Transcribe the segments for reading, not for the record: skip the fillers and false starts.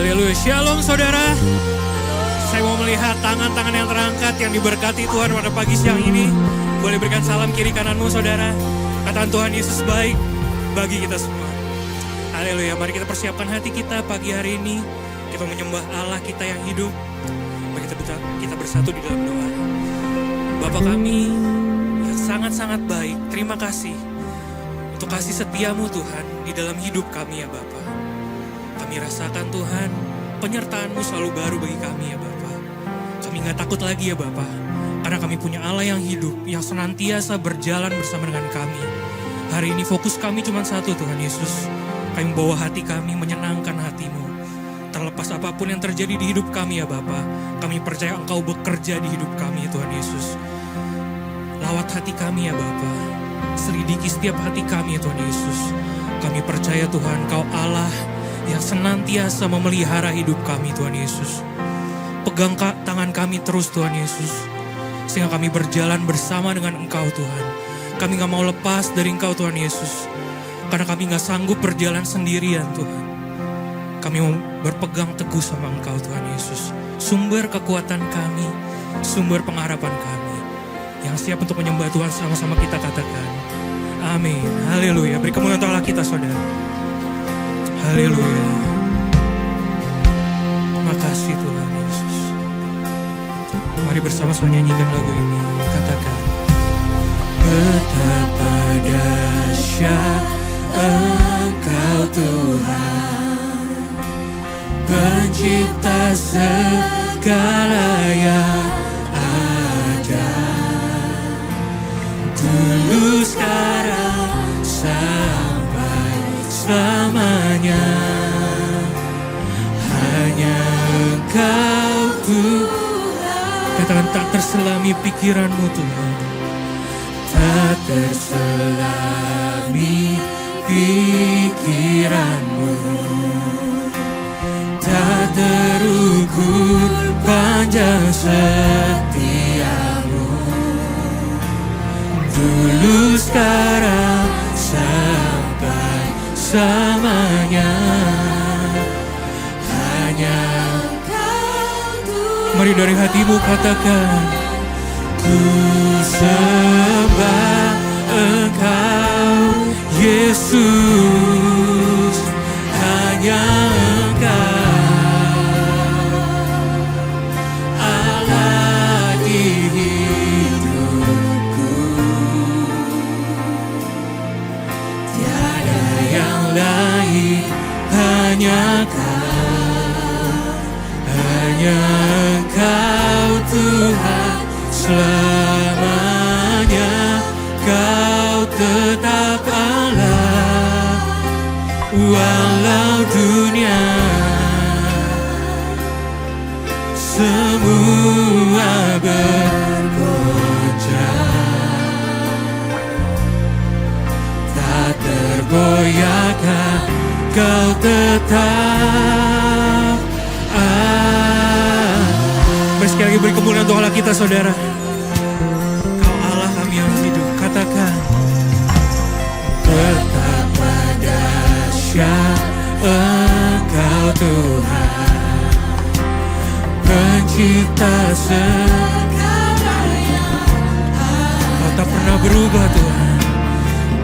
Haleluya, shalom saudara. Saya mau melihat tangan-tangan yang terangkat yang diberkati Tuhan pada pagi siang ini. Boleh berikan salam kiri kananmu saudara. Katakan Tuhan Yesus baik bagi kita semua. Haleluya, mari kita persiapkan hati kita pagi hari ini. Kita menyembah Allah kita yang hidup. Mari kita bersatu di dalam doa. Bapa kami yang sangat-sangat baik, terima kasih untuk kasih setiamu Tuhan di dalam hidup kami ya Bapa. Kami rasakan Tuhan, penyertaan-Mu selalu baru bagi kami ya Bapa. Kami gak takut lagi ya Bapa, karena kami punya Allah yang hidup, yang senantiasa berjalan bersama dengan kami. Hari ini fokus kami cuma satu Tuhan Yesus. Kami membawa hati kami menyenangkan hati-Mu. Terlepas apapun yang terjadi di hidup kami ya Bapa, kami percaya Engkau bekerja di hidup kami Tuhan Yesus. Lawat hati kami ya Bapa, selidiki setiap hati kami ya Tuhan Yesus. Kami percaya Tuhan Engkau Allah yang senantiasa memelihara hidup kami Tuhan Yesus. Pegang tangan kami terus Tuhan Yesus, sehingga kami berjalan bersama dengan Engkau Tuhan. Kami gak mau lepas dari Engkau Tuhan Yesus, karena kami gak sanggup berjalan sendirian Tuhan. Kami mau berpegang teguh sama Engkau Tuhan Yesus, sumber kekuatan kami, sumber pengharapan kami. Yang siap untuk menyembah Tuhan sama-sama kita katakan amin, haleluya. Beri kemuliaan untuk Allah kita saudara. Haleluya. Terima kasih Tuhan Yesus. Mari bersama-sama nyanyikan lagu ini. Katakan, betapa dahsyat Engkau Tuhan, pencipta segala yang ada, dulu sekarang sampai selamanya. Hanya Engkau Tuhan. Katakan, tak terselami pikiranmu Tuhan, tak terselami pikiranmu, tak terukur panjang setiamu, dulu sekarang sampai selamanya. Hanya Engkau Tuhan. Mari dari hatimu katakan, ku sembah Engkau Yesus, hanya Engkau Allah di hidupku, tiada yang lain, hanya Engkau Tuhan selamanya. Kau tetap Allah walau dunia semua bergoncang, tak tergoyahkan. Kau tetap Mari sekali lagi beri kemuliaan untuk Allah kita saudara. Kau Allah kami yang hidup. Katakan, betapa dahsyat Engkau Tuhan, pencipta segala yang ada. Kau tak pernah berubah Tuhan,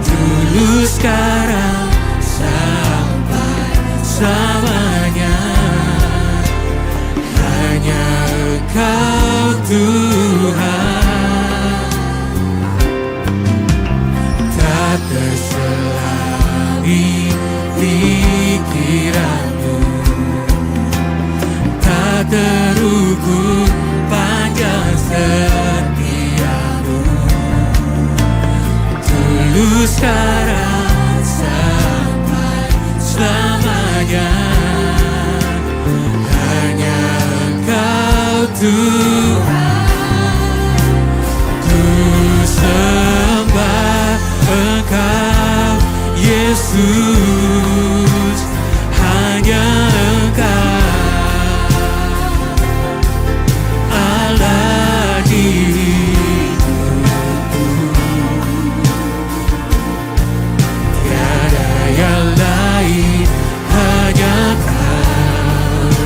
dulu sekarang sampai selamanya. Hanya Engkau Tuhan, tak terselami pikiranmu, tak terukur panjang setiamu, dulu sekarang sampai selamanya. Hanya Engkau Tuhan, ku sembah Engkau Yesus, hanya Engkau Allah di hidupku, tiada yang lain, hanya Kau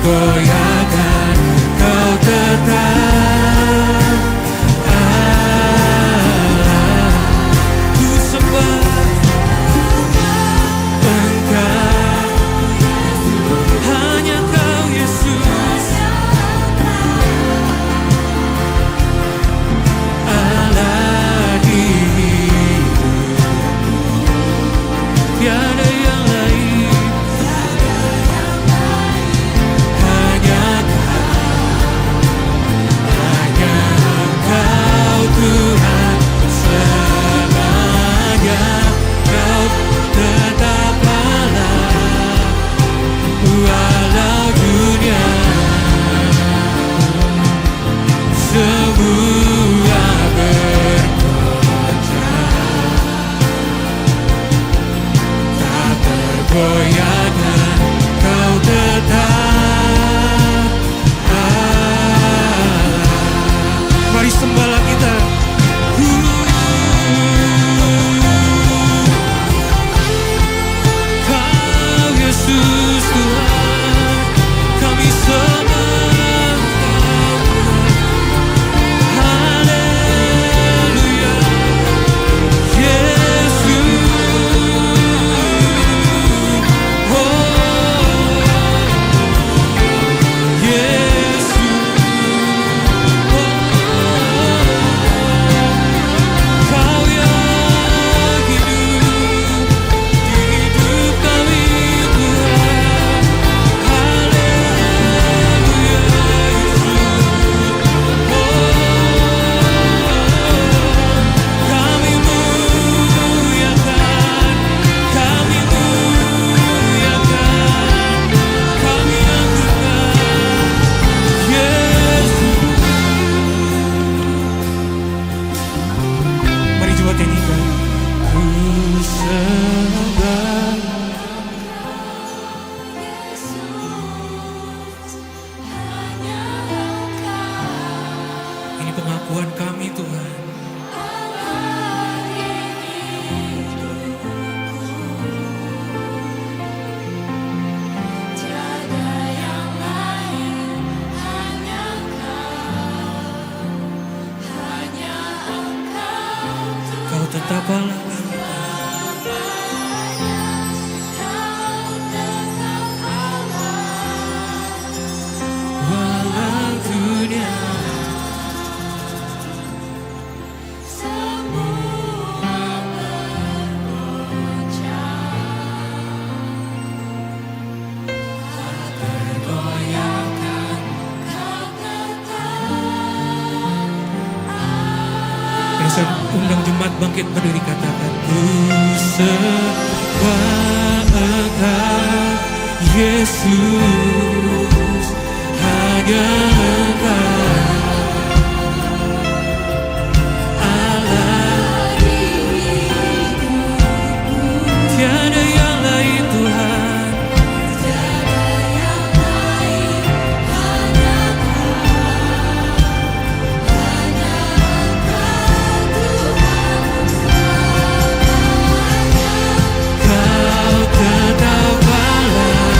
tergoyahkan, Kau tetap Allah. Ku sembah Engkau, hanya Kau Yesus, Allah di hidupku, tiada yang lain, hanya Engkau Tuhan selamanya. Kau tetap Allah, walau dunia semua bergoncang, tak tergoyahkan, Kau tetap Allah. Mari sembahlah kita. Kau Yesus Tuhan, kami sembah Kau. Haleluya, Yesus. Oh, Yesus. Kau yang hidup, hidup kami Tuhan. Haleluya, Yesus. Kami muliakan, kami muliakan, kami angkat Yesus. Mari coba nyanyikan. Ku sembah. Ini pengakuan kami Tuhan. Kau tetap Allah. Walau dunia tergoyahkan, Saya undang jemaat bangkit berdiri, katakan. Ku sembah Engkau Yesus, hanya Engkau Allah di hidupku, tiada yang lain Tuhan, tiada yang lain, hanya Kau tetap Allah,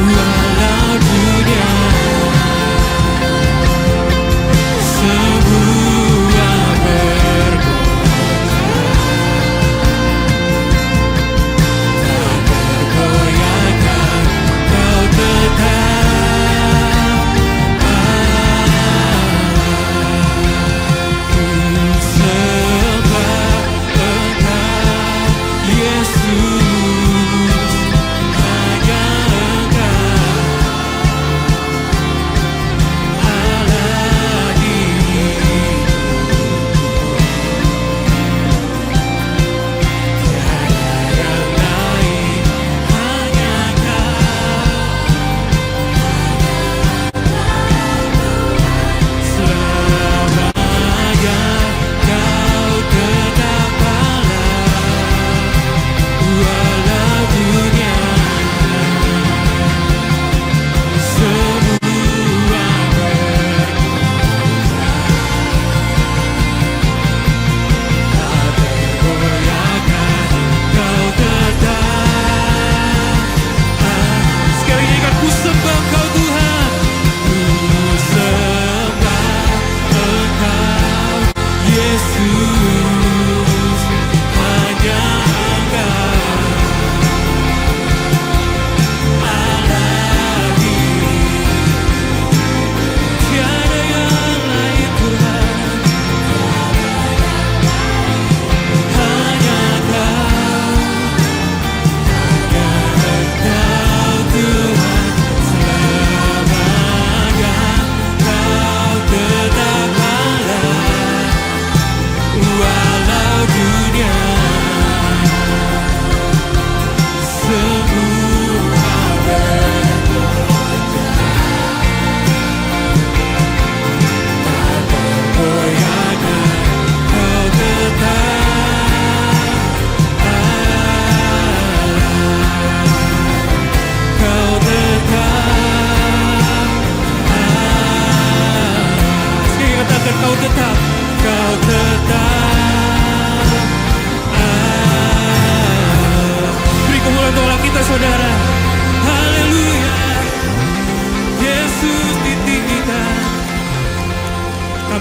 walau dunia semua bergoncang,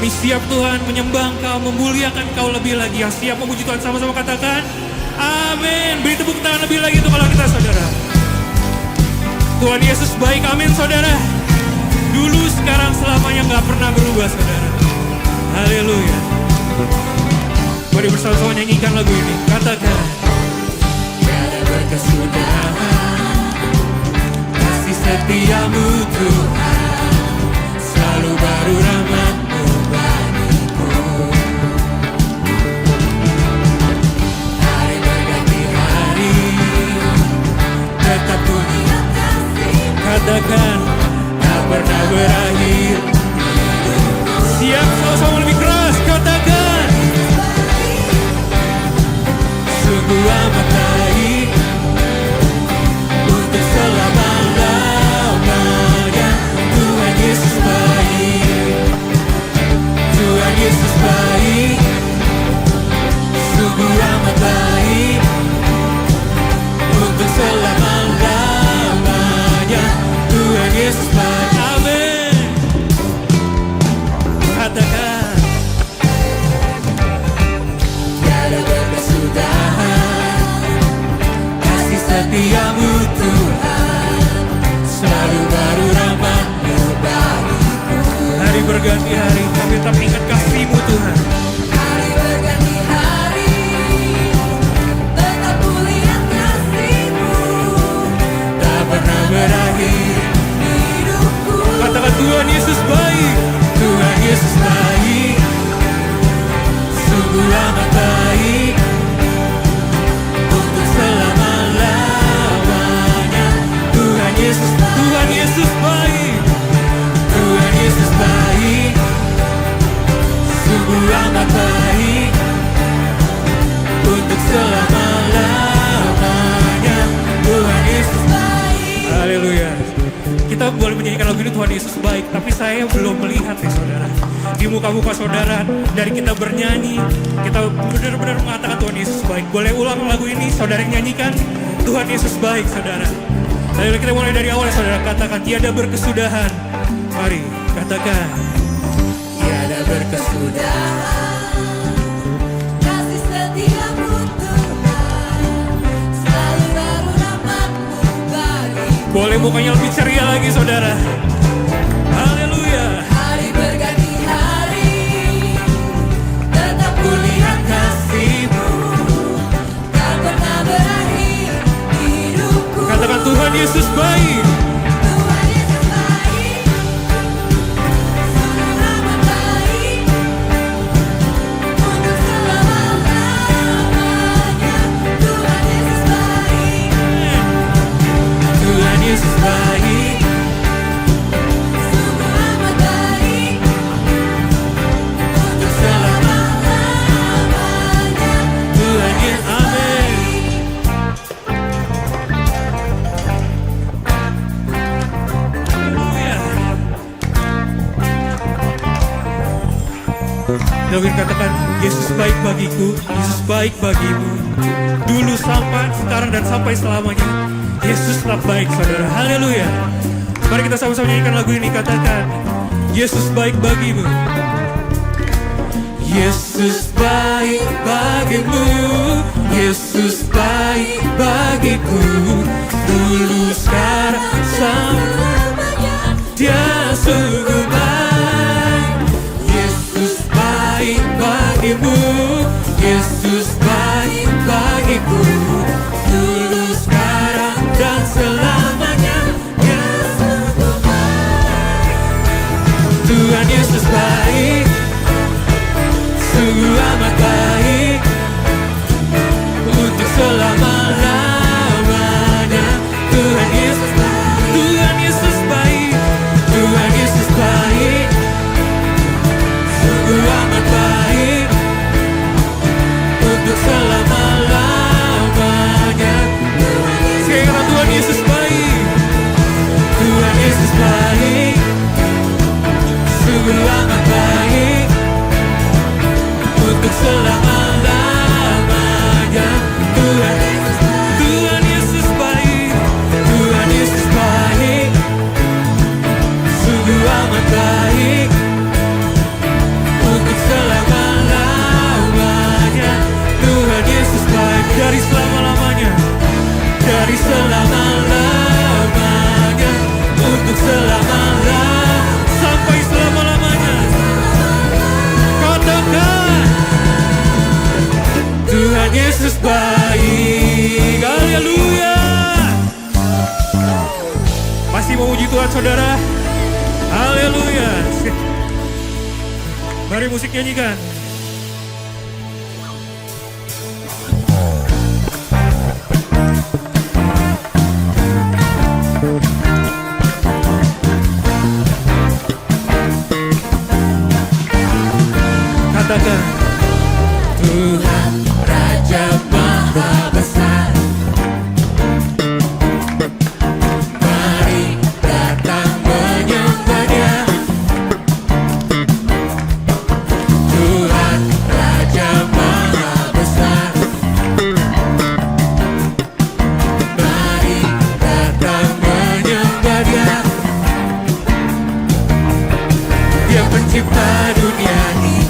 Kami siap Tuhan menyembah Engkau, memuliakan Engkau lebih lagi. Yang siap memuji Tuhan sama-sama katakan amin. Beri tepuk tangan lebih lagi untuk kalau kita saudara. Tuhan Yesus baik, amin saudara. Dulu, sekarang, selamanya gak pernah berubah saudara. Haleluya. Mari bersama-sama nyanyikan lagu ini. Katakan tiada berkesudahan kasih setiamu Tuhan, selalu baru rahmat-Mu bagiku. Hari berganti hari, tetap Ku lihat kasih. Katakan tak pernah berakhir. Siap sama-sama lebih keras. Katakan sungguh amat baik untuk selama-lamanya. Tuhan Yesus baik, Tuhan Yesus baik, sungguh amat baik untuk selama-lamanya. Tuhan Yesus baik, amin. Katakan tiada berkesudahan kasih setiamu Tuhan, selalu baru rahmat-Mu bagiku. Hari berganti hari, kami tetap ingat kasih-Mu Tuhan. Hari berganti hari, tetap Ku lihat kasih-Mu. Tak pernah berakhir Hidupku Katakan Tuhan Yesus baik, Tuhan Yesus baik, sungguh amat baik untuk selama-lamanya. Tuhan Yesus baik, Tuhan Yesus baik, sungguh amat baik untuk selama-lamanya. Tuhan Yesus baik. Haleluya. Kita boleh menyanyikan lagu ini Tuhan Yesus baik, tapi saya belum melihat ya saudara, di muka-muka saudara dari kita bernyanyi, kita benar-benar mengatakan Tuhan Yesus baik. Boleh ulang lagu ini, saudara yang nyanyikan Tuhan Yesus baik saudara. Lalu kita mulai dari awal ya saudara, katakan tiada berkesudahan. Mari katakan tiada berkesudahan Kasih setiamu Tuhan, selalu baru rahmat-Mu bagiku. Boleh mukanya lebih ceria lagi saudara. Haleluya. Hari berganti hari, tetap Ku lihat kasih-Mu. Tak pernah berakhir hidupku. Katakan Tuhan Yesus baik, Tuhan Yesus baik, sungguh amat baik untuk selama-lamanya. Tuhan Yesus baik, Tuhan Yesus baik, sungguh amat baik untuk selama-lamanya. Tuhan Yesus amin. Haleluya. Daud katakan Yesus baik bagiku, Yesus baik bagimu. Dulu sampai sekarang dan sampai selamanya. Yesus tetap baik saudara. Haleluya. Mari kita sama-sama nyanyikan lagu ini, katakan Yesus baik bagimu. Yesus baik bagimu, Yesus baik bagiku. Dulu sekarang sampai Dia sungguh baik. Yesus baik bagimu, Yesus baik bagiku. Dulu sekarang dan selamanya. Dia sungguh baik. Tuhan Yesus baik, sungguh amat baik untuk selama-lamanya. Tuhan Yesus baik. kasih memuji Tuhan saudara. Haleluya. Mari musik nyanyikan. Katakan Tuhan Raja Maha Besar, mari datang menyembah Dia. Tuhan Raja Maha Besar, mari datang menyembah Dia. Dia pencipta dunia ini,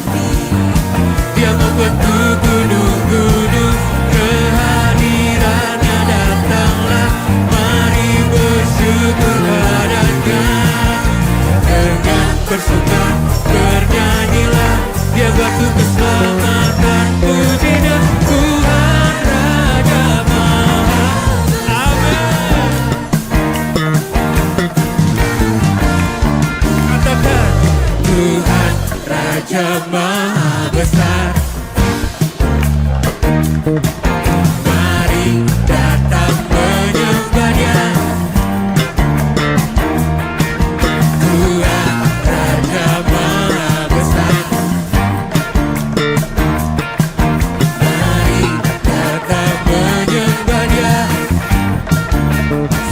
Dia membentuk gunung-gunung, kehadirannya datanglah, mari bersyukur padanya. Dengan bersuka bernyanyilah, Dia batu keselamatan, pujinya Tuhan Raja Maha. Amin. Katakan Tuhan Raja Maha Besar, mari datang menyembah Dia. Tuhan Raja Maha Besar, mari datang menyembah Dia.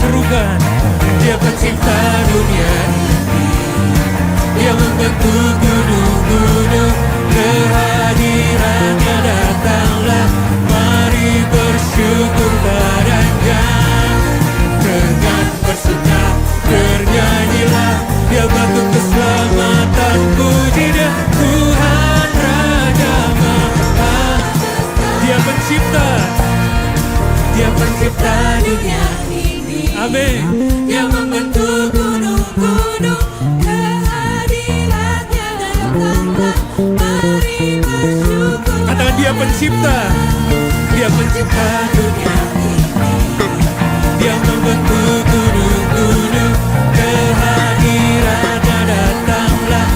Serukan, Dia pencipta dunia ini, Dia membentuk gunung-gunung, kehadirannya datanglah, mari bersyukur padanya. Dengan bersuka bernyanyilah, Dia batu keselamatan, puji Dia Tuhan Raja Maha. Dia pencipta, Dia pencipta dunia ini, amin. Dia membentuk gunung-gunung, kehadirannya datanglah, mari bersyukur. Katakan Dia pencipta, Dia pencipta dunia ini, Dia membentuk gunung-gunung, kehadirannya datanglah.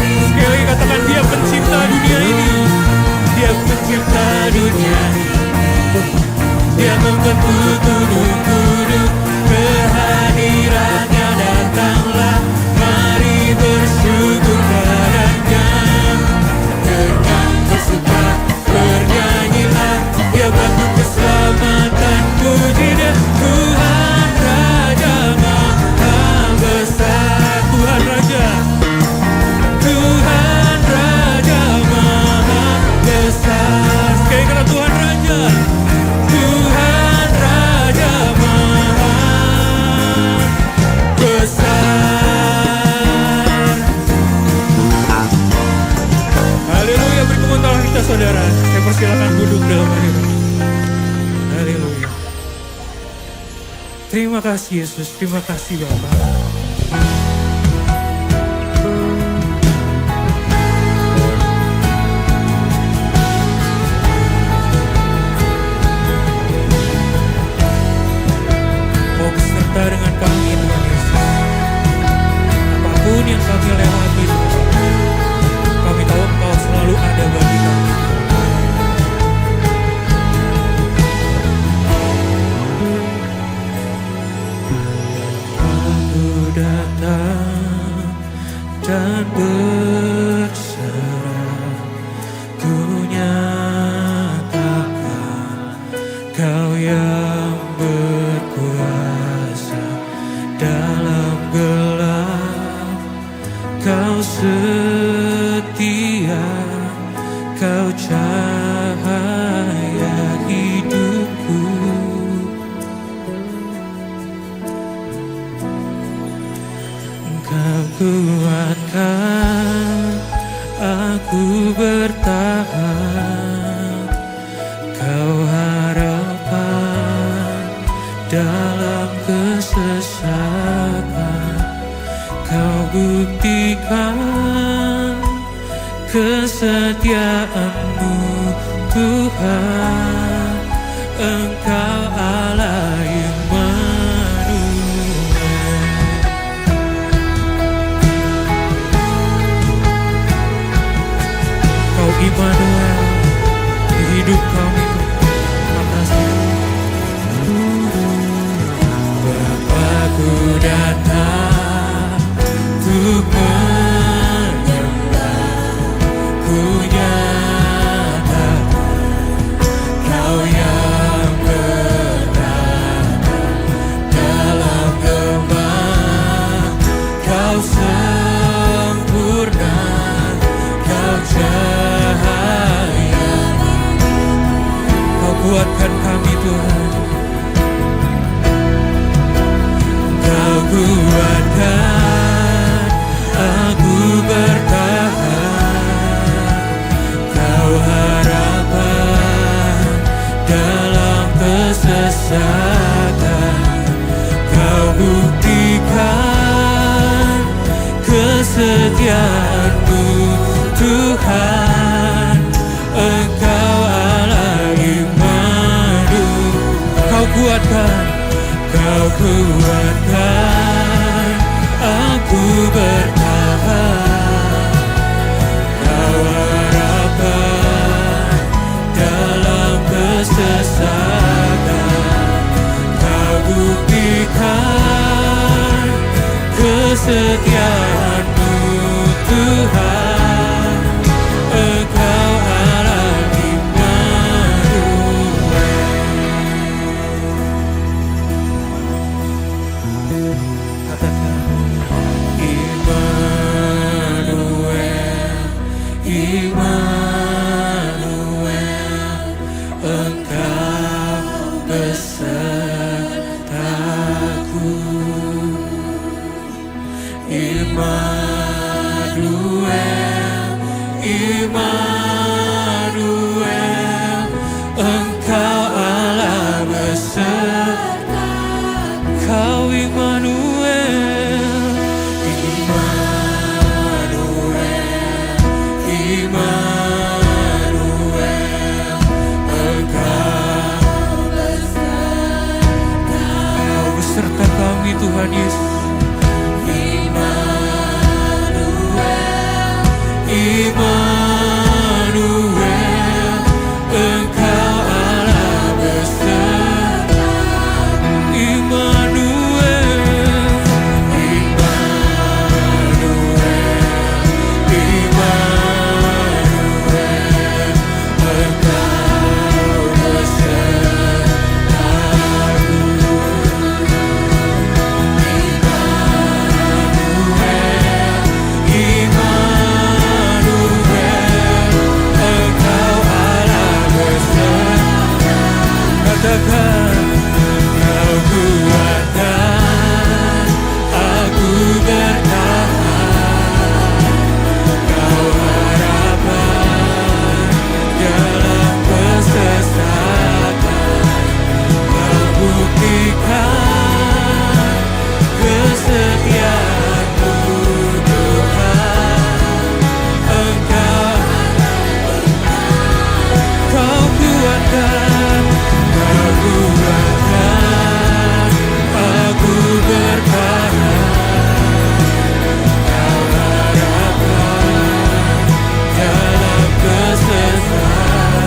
Sekali lagi katakan Dia pencipta dunia ini, Dia pencipta dunia ini, Dia membentuk gunung-gunung, kehadirannya datanglah, mari bersyukur padanya. Dengan bersuka bernyanyilah, Dia batu keselamatan, puji Dia Tuhan Raja Maha Besar. Tuhan Raja, Tuhan Raja Maha Besar. Sekali kata Tuhan Raja, Tuhan Raja Maha Besar. Haleluya, beri tepuk tangan kita saudara. Saya persilakan duduk dalam hadirat. Haleluya. Terima kasih Yesus, terima kasih Bapak. Mau beserta dengan kami Tuhan Yesus. Apapun yang kami lewati Tuhan, kami tahu Engkau selalu ada bagi kami. Aku datang dan berserah, ku nyatakan Kau yang berkuasa dalam gelap. Kau setia, Kau cahaya hidupku. Kau kuatkan aku bertahan, Kau harapan dalam kesesakan. Kau buktikan kesetiaan-Mu Tuhan, Engkau Allah Immanuel. datang untuk menyembah, ku nyatakan Kau yang berada dalam lembah, Kau sempurna, Kau cahaya, Kau kuatkan kami Tuhan. Kau kuatkan aku bertahan, Kau harapan dalam kesesatan, Kau buktikan kesetiaan-Mu Tuhan. Engkau Allah Immanuel. Kau kuatkan aku bertahan, Kau harapan dalam kesesatan, Kau buktikan kesetiaan-Mu Tuhan. Engkau Allah Immanuel. Katakan Immanuel, Immanuel, Engkau besertaku. Immanuel, Immanuel, Engkau Allah besertaku. Kau Immanuel, Immanuel, Immanuel, Engkau beserta kami Tuhan Yesus. Immanuel, Immanuel, Engkau Allah beserta. Immanuel, Immanuel, Immanuel, Engkau besertaku. Immanuel, Immanuel, Engkau Allah beserta. Katakan Kau kuatkan aku bertahan, Kau harapan dalam kesesatan, Kau buktikan kesetiaan-Mu Tuhan. Engkau Kau kuatkan aku bertahan, Kau harapan dalam kesesatan,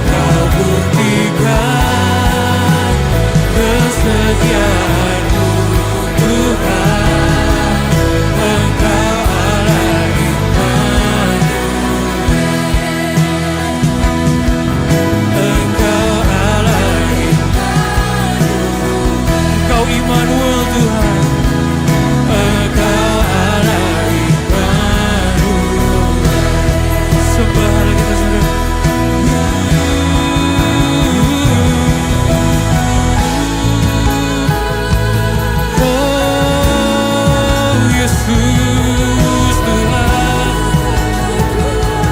Kau buktikan kesetiaan-Mu Tuhan. Engkau Allah Immanuel, Engkau Allah Engkau Immanuel Tuhan, Engkau Allah Immanuel. Sembah kita saudara. Oh Yesus Tuhan,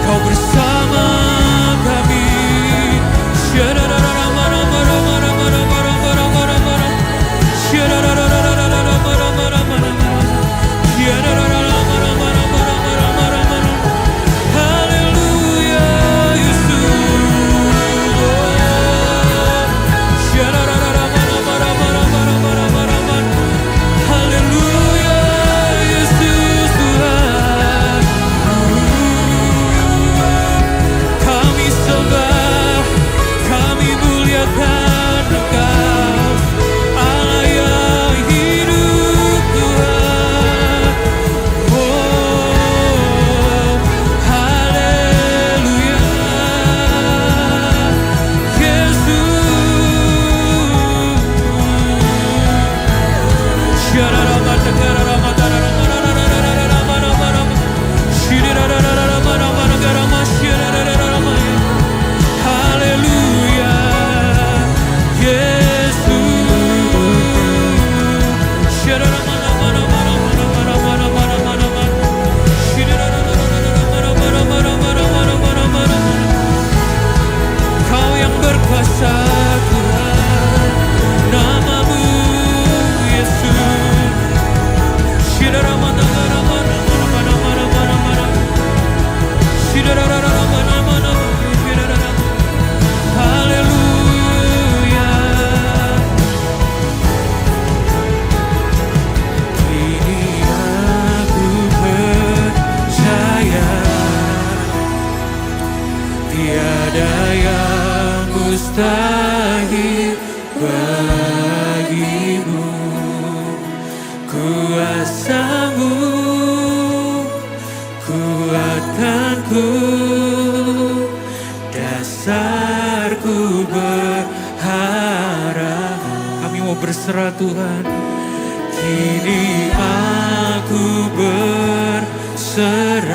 Kau bersama kami. Haleluya Yesus. kuasamu kuatkanku, dasarku berharap. Kami mau berserah Tuhan. Kini aku berserah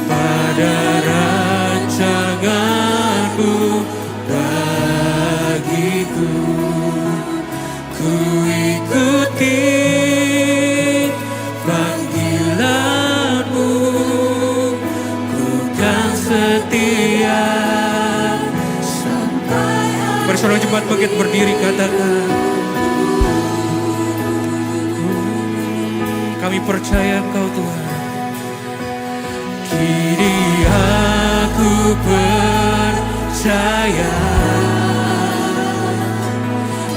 pada rancangan-Mu bagiku. Ku ikuti panggilan-Mu, ku kan setia sampai. Bersorak cepat bangkit berdiri, katakan kami percaya Engkau Tuhan. Kini aku percaya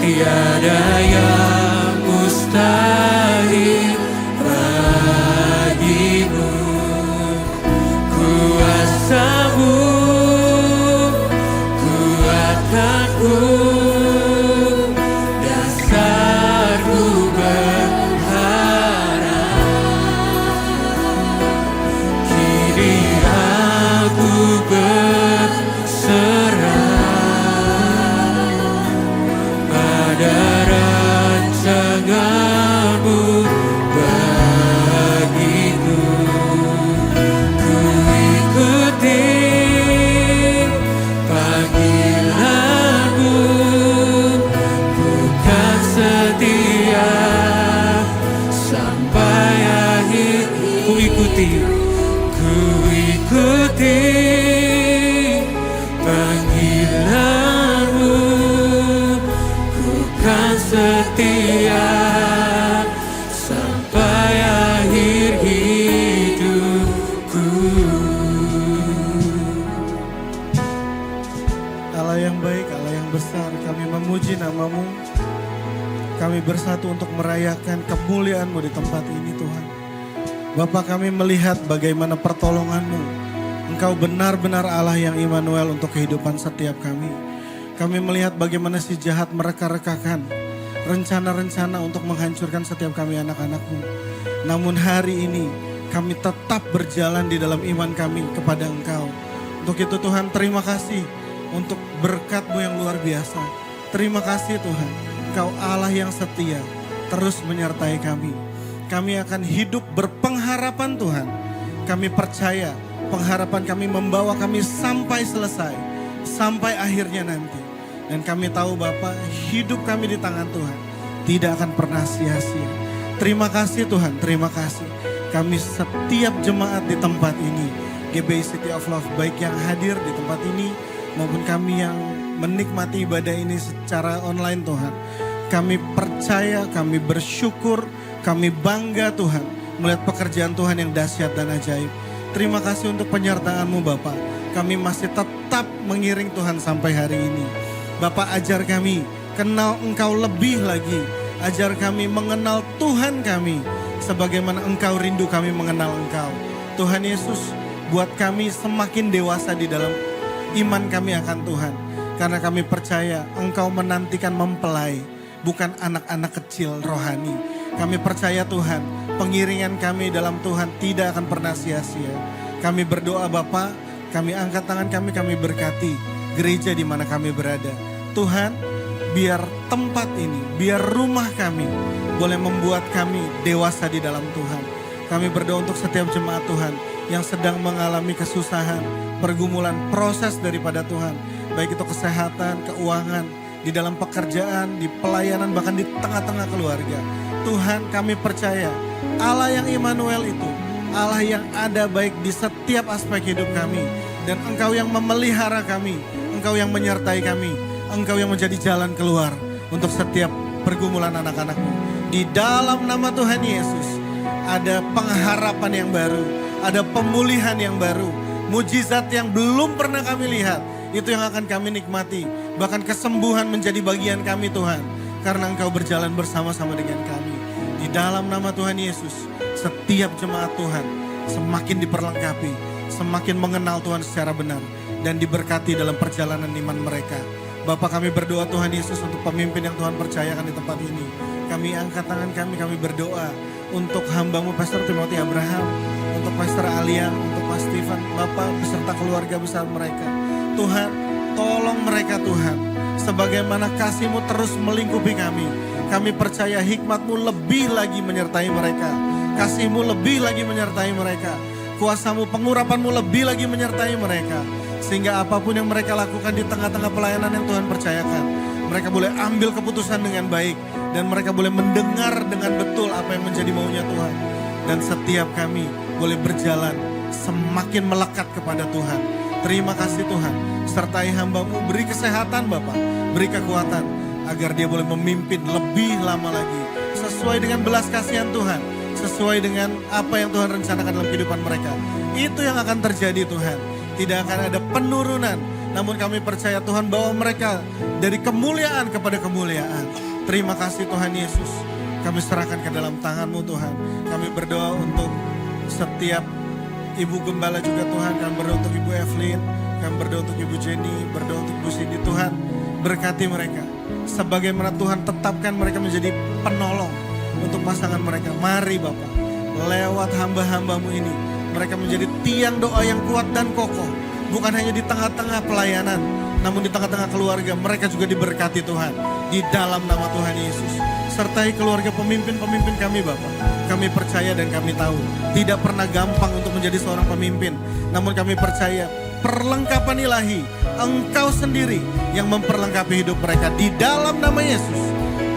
tiada yang mustahil bagimu. Kuasa-Mu kuatkanku, dasarku pada rancangan-Mu bagiku. Ku ikuti panggilan-Mu, ku kan setia sampai akhir. Ku ikuti panggilan-Mu, ku kan setia sampai akhir hidupku. Allah yang baik, Allah yang besar, kami memuji nama-Mu. Kami bersatu untuk merayakan kemuliaan-Mu di tempat ini Tuhan. Bapa, kami melihat bagaimana pertolongan-Mu. Engkau benar-benar Allah yang Immanuel untuk kehidupan setiap kami. Kami melihat bagaimana si jahat mereka-rekakan rencana-rencana untuk menghancurkan setiap kami anak-anak-Mu. Namun hari ini kami tetap berjalan di dalam iman kami kepada Engkau. Untuk itu Tuhan, terima kasih untuk berkat-Mu yang luar biasa. Terima kasih Tuhan, Engkau Allah yang setia, terus menyertai kami. Kami akan hidup berpengharapan Tuhan. Kami percaya pengharapan kami membawa kami sampai selesai, sampai akhirnya nanti. Dan kami tahu Bapa, hidup kami di tangan Tuhan tidak akan pernah sia-sia. Terima kasih Tuhan, terima kasih. Kami setiap jemaat di tempat ini, GBI City of Love, baik yang hadir di tempat ini maupun kami yang menikmati ibadah ini secara online Tuhan. Kami percaya, kami bersyukur, kami bangga Tuhan melihat pekerjaan Tuhan yang dahsyat dan ajaib. Terima kasih untuk penyertaan-Mu Bapa. Kami masih tetap mengiring Tuhan sampai hari ini. Bapa, ajar kami kenal Engkau lebih lagi. Ajar kami mengenal Tuhan kami sebagaimana Engkau rindu kami mengenal Engkau. Tuhan Yesus, buat kami semakin dewasa di dalam iman kami akan Tuhan. Karena kami percaya Engkau menantikan mempelai, bukan anak-anak kecil rohani. Kami percaya Tuhan, pengiringan kami dalam Tuhan tidak akan pernah sia-sia. Kami berdoa Bapa, kami angkat tangan kami berkati gereja di mana kami berada. Tuhan, biar tempat ini, biar rumah kami boleh membuat kami dewasa di dalam Tuhan. Kami berdoa untuk setiap jemaat Tuhan yang sedang mengalami kesusahan, pergumulan, proses daripada Tuhan. Baik itu kesehatan, keuangan, di dalam pekerjaan, di pelayanan, bahkan di tengah-tengah keluarga. Tuhan, kami percaya Allah yang Immanuel itu, Allah yang ada baik di setiap aspek hidup kami. Dan Engkau yang memelihara kami, Engkau yang menyertai kami, Engkau yang menjadi jalan keluar untuk setiap pergumulan anak-anak-Mu. Di dalam nama Tuhan Yesus, ada pengharapan yang baru, ada pemulihan yang baru, mujizat yang belum pernah kami lihat, itu yang akan kami nikmati. Bahkan kesembuhan menjadi bagian kami Tuhan, karena Engkau berjalan bersama-sama dengan kami. Di dalam nama Tuhan Yesus, setiap jemaat Tuhan semakin diperlengkapi, semakin mengenal Tuhan secara benar, dan diberkati dalam perjalanan iman mereka. Bapa, kami berdoa Tuhan Yesus untuk pemimpin yang Tuhan percayakan di tempat ini. Kami angkat tangan kami berdoa untuk hambamu Pastor Timothy Abraham, untuk Pastor Alian, untuk Pak Stephen, Bapak beserta keluarga besar mereka. Tuhan, tolong mereka Tuhan. Sebagaimana kasih-Mu terus melingkupi kami. Kami percaya hikmat-Mu lebih lagi menyertai mereka. Kasih-Mu lebih lagi menyertai mereka. Kuasa-Mu, pengurapan-Mu lebih lagi menyertai mereka. Sehingga apapun yang mereka lakukan di tengah-tengah pelayanan yang Tuhan percayakan, mereka boleh ambil keputusan dengan baik. Dan mereka boleh mendengar dengan betul apa yang menjadi maunya Tuhan. Dan setiap kami boleh berjalan semakin melekat kepada Tuhan. Terima kasih Tuhan. Sertai hamba-Mu, beri kesehatan Bapak, beri kekuatan agar dia boleh memimpin lebih lama lagi. Sesuai dengan belas kasihan Tuhan, sesuai dengan apa yang Tuhan rencanakan dalam kehidupan mereka. Itu yang akan terjadi Tuhan. Tidak akan ada penurunan, namun kami percaya Tuhan bahwa mereka dari kemuliaan kepada kemuliaan. Terima kasih Tuhan Yesus. Kami serahkan ke dalam tangan-Mu Tuhan. Kami berdoa untuk setiap Ibu Gembala juga Tuhan. Kami berdoa untuk Ibu Evelyn. Kami berdoa untuk Ibu Jenny. Berdoa untuk Ibu Cindy. Tuhan berkati mereka. Sebagaimana Tuhan tetapkan mereka menjadi penolong untuk pasangan mereka. Mari Bapak, lewat hamba-hamba-Mu ini, mereka menjadi tiang doa yang kuat dan kokoh. Bukan hanya di tengah-tengah pelayanan, namun di tengah-tengah keluarga mereka juga diberkati Tuhan. Di dalam nama Tuhan Yesus. Sertai keluarga pemimpin-pemimpin kami Bapak. Kami percaya dan kami tahu tidak pernah gampang untuk menjadi seorang pemimpin. Namun kami percaya perlengkapan ilahi, Engkau sendiri yang memperlengkapi hidup mereka. Di dalam nama Yesus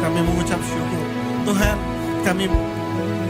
kami mengucap syukur. Tuhan, kami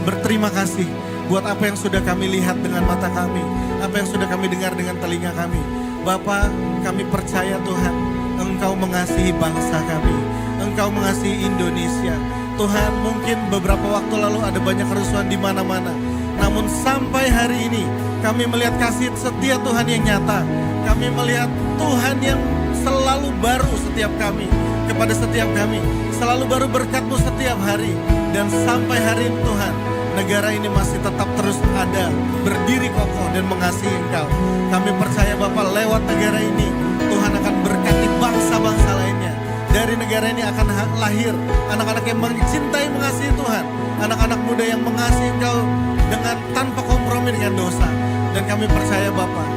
berterima kasih buat apa yang sudah kami lihat dengan mata kami, apa yang sudah kami dengar dengan telinga kami. Bapak, kami percaya Tuhan, Engkau mengasihi bangsa kami, Engkau mengasihi Indonesia. Tuhan, mungkin beberapa waktu lalu ada banyak kerusuhan di mana-mana. Namun sampai hari ini kami melihat kasih setia Tuhan yang nyata. Kami melihat Tuhan yang selalu baru setiap kami, kepada setiap kami. Selalu baru berkat-Mu setiap hari. Dan sampai hari ini Tuhan, negara ini masih tetap terus ada, berdiri kokoh dan mengasihi Engkau. Kami percaya Bapak, lewat negara ini Tuhan akan berkati bangsa-bangsa lainnya. Dari negara ini akan lahir anak-anak yang mencintai, mengasihi Tuhan. Anak-anak muda yang mengasihi Engkau dengan tanpa kompromi dengan dosa. Dan kami percaya Bapak,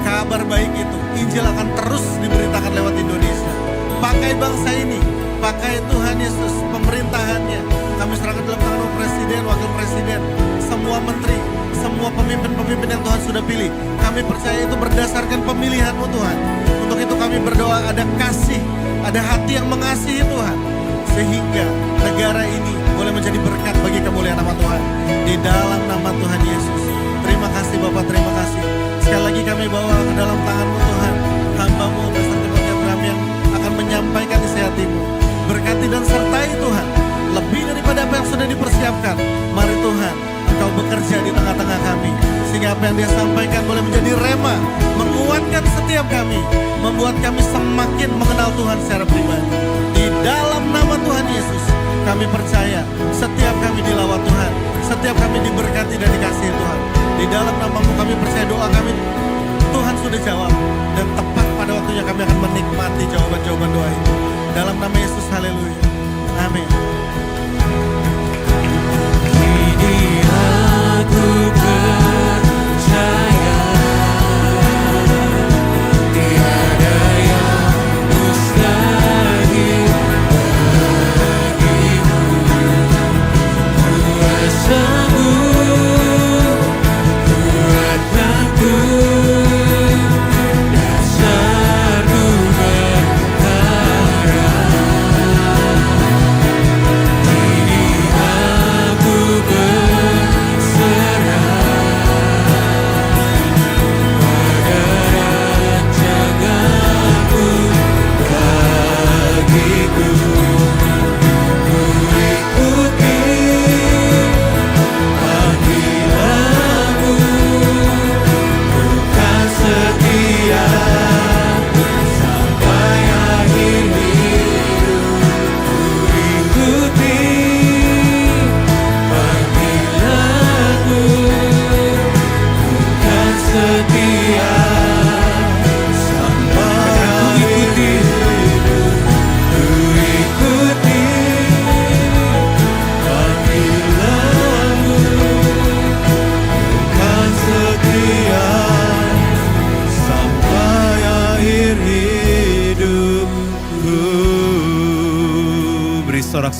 kabar baik itu, Injil akan terus diberitakan lewat Indonesia. Pakai bangsa ini, pakai Tuhan Yesus pemerintahannya. Kami serahkan dalam tangan Presiden, Wakil Presiden, semua menteri, semua pemimpin-pemimpin yang Tuhan sudah pilih. Kami percaya itu berdasarkan pemilihan-Mu Tuhan. Untuk itu kami berdoa ada kasih, ada hati yang mengasihi Tuhan. Sehingga negara ini boleh menjadi berkat bagi kemuliaan nama Tuhan. Di dalam nama Tuhan Yesus. Terima kasih Bapak, terima kasih. Sekali lagi kami bawa ke dalam tangan-Mu Tuhan. Hamba-Mu Pastor Timothy Abraham yang akan menyampaikan isi hati-Mu. Berkati dan sertai Tuhan. Lebih daripada apa yang sudah dipersiapkan. Mari Tuhan, Engkau bekerja di tengah-tengah kami. Sehingga apa yang Dia sampaikan boleh menjadi rema. Menguatkan setiap kami. Membuat kami semakin mengenal Tuhan secara pribadi. Di dalam nama Tuhan Yesus, kami percaya setiap kami dilawat Tuhan. Setiap kami diberkati dan dikasihi Tuhan. Di dalam nama-Mu kami percaya doa kami Tuhan sudah jawab. Dan tepat pada waktunya kami akan menikmati jawaban-jawaban doa itu. Dalam nama Yesus, haleluya. Amin. Kini aku percaya tiada yang mustahil bagimu. Kuasa-Mu kuatkanku, dasarku berharap.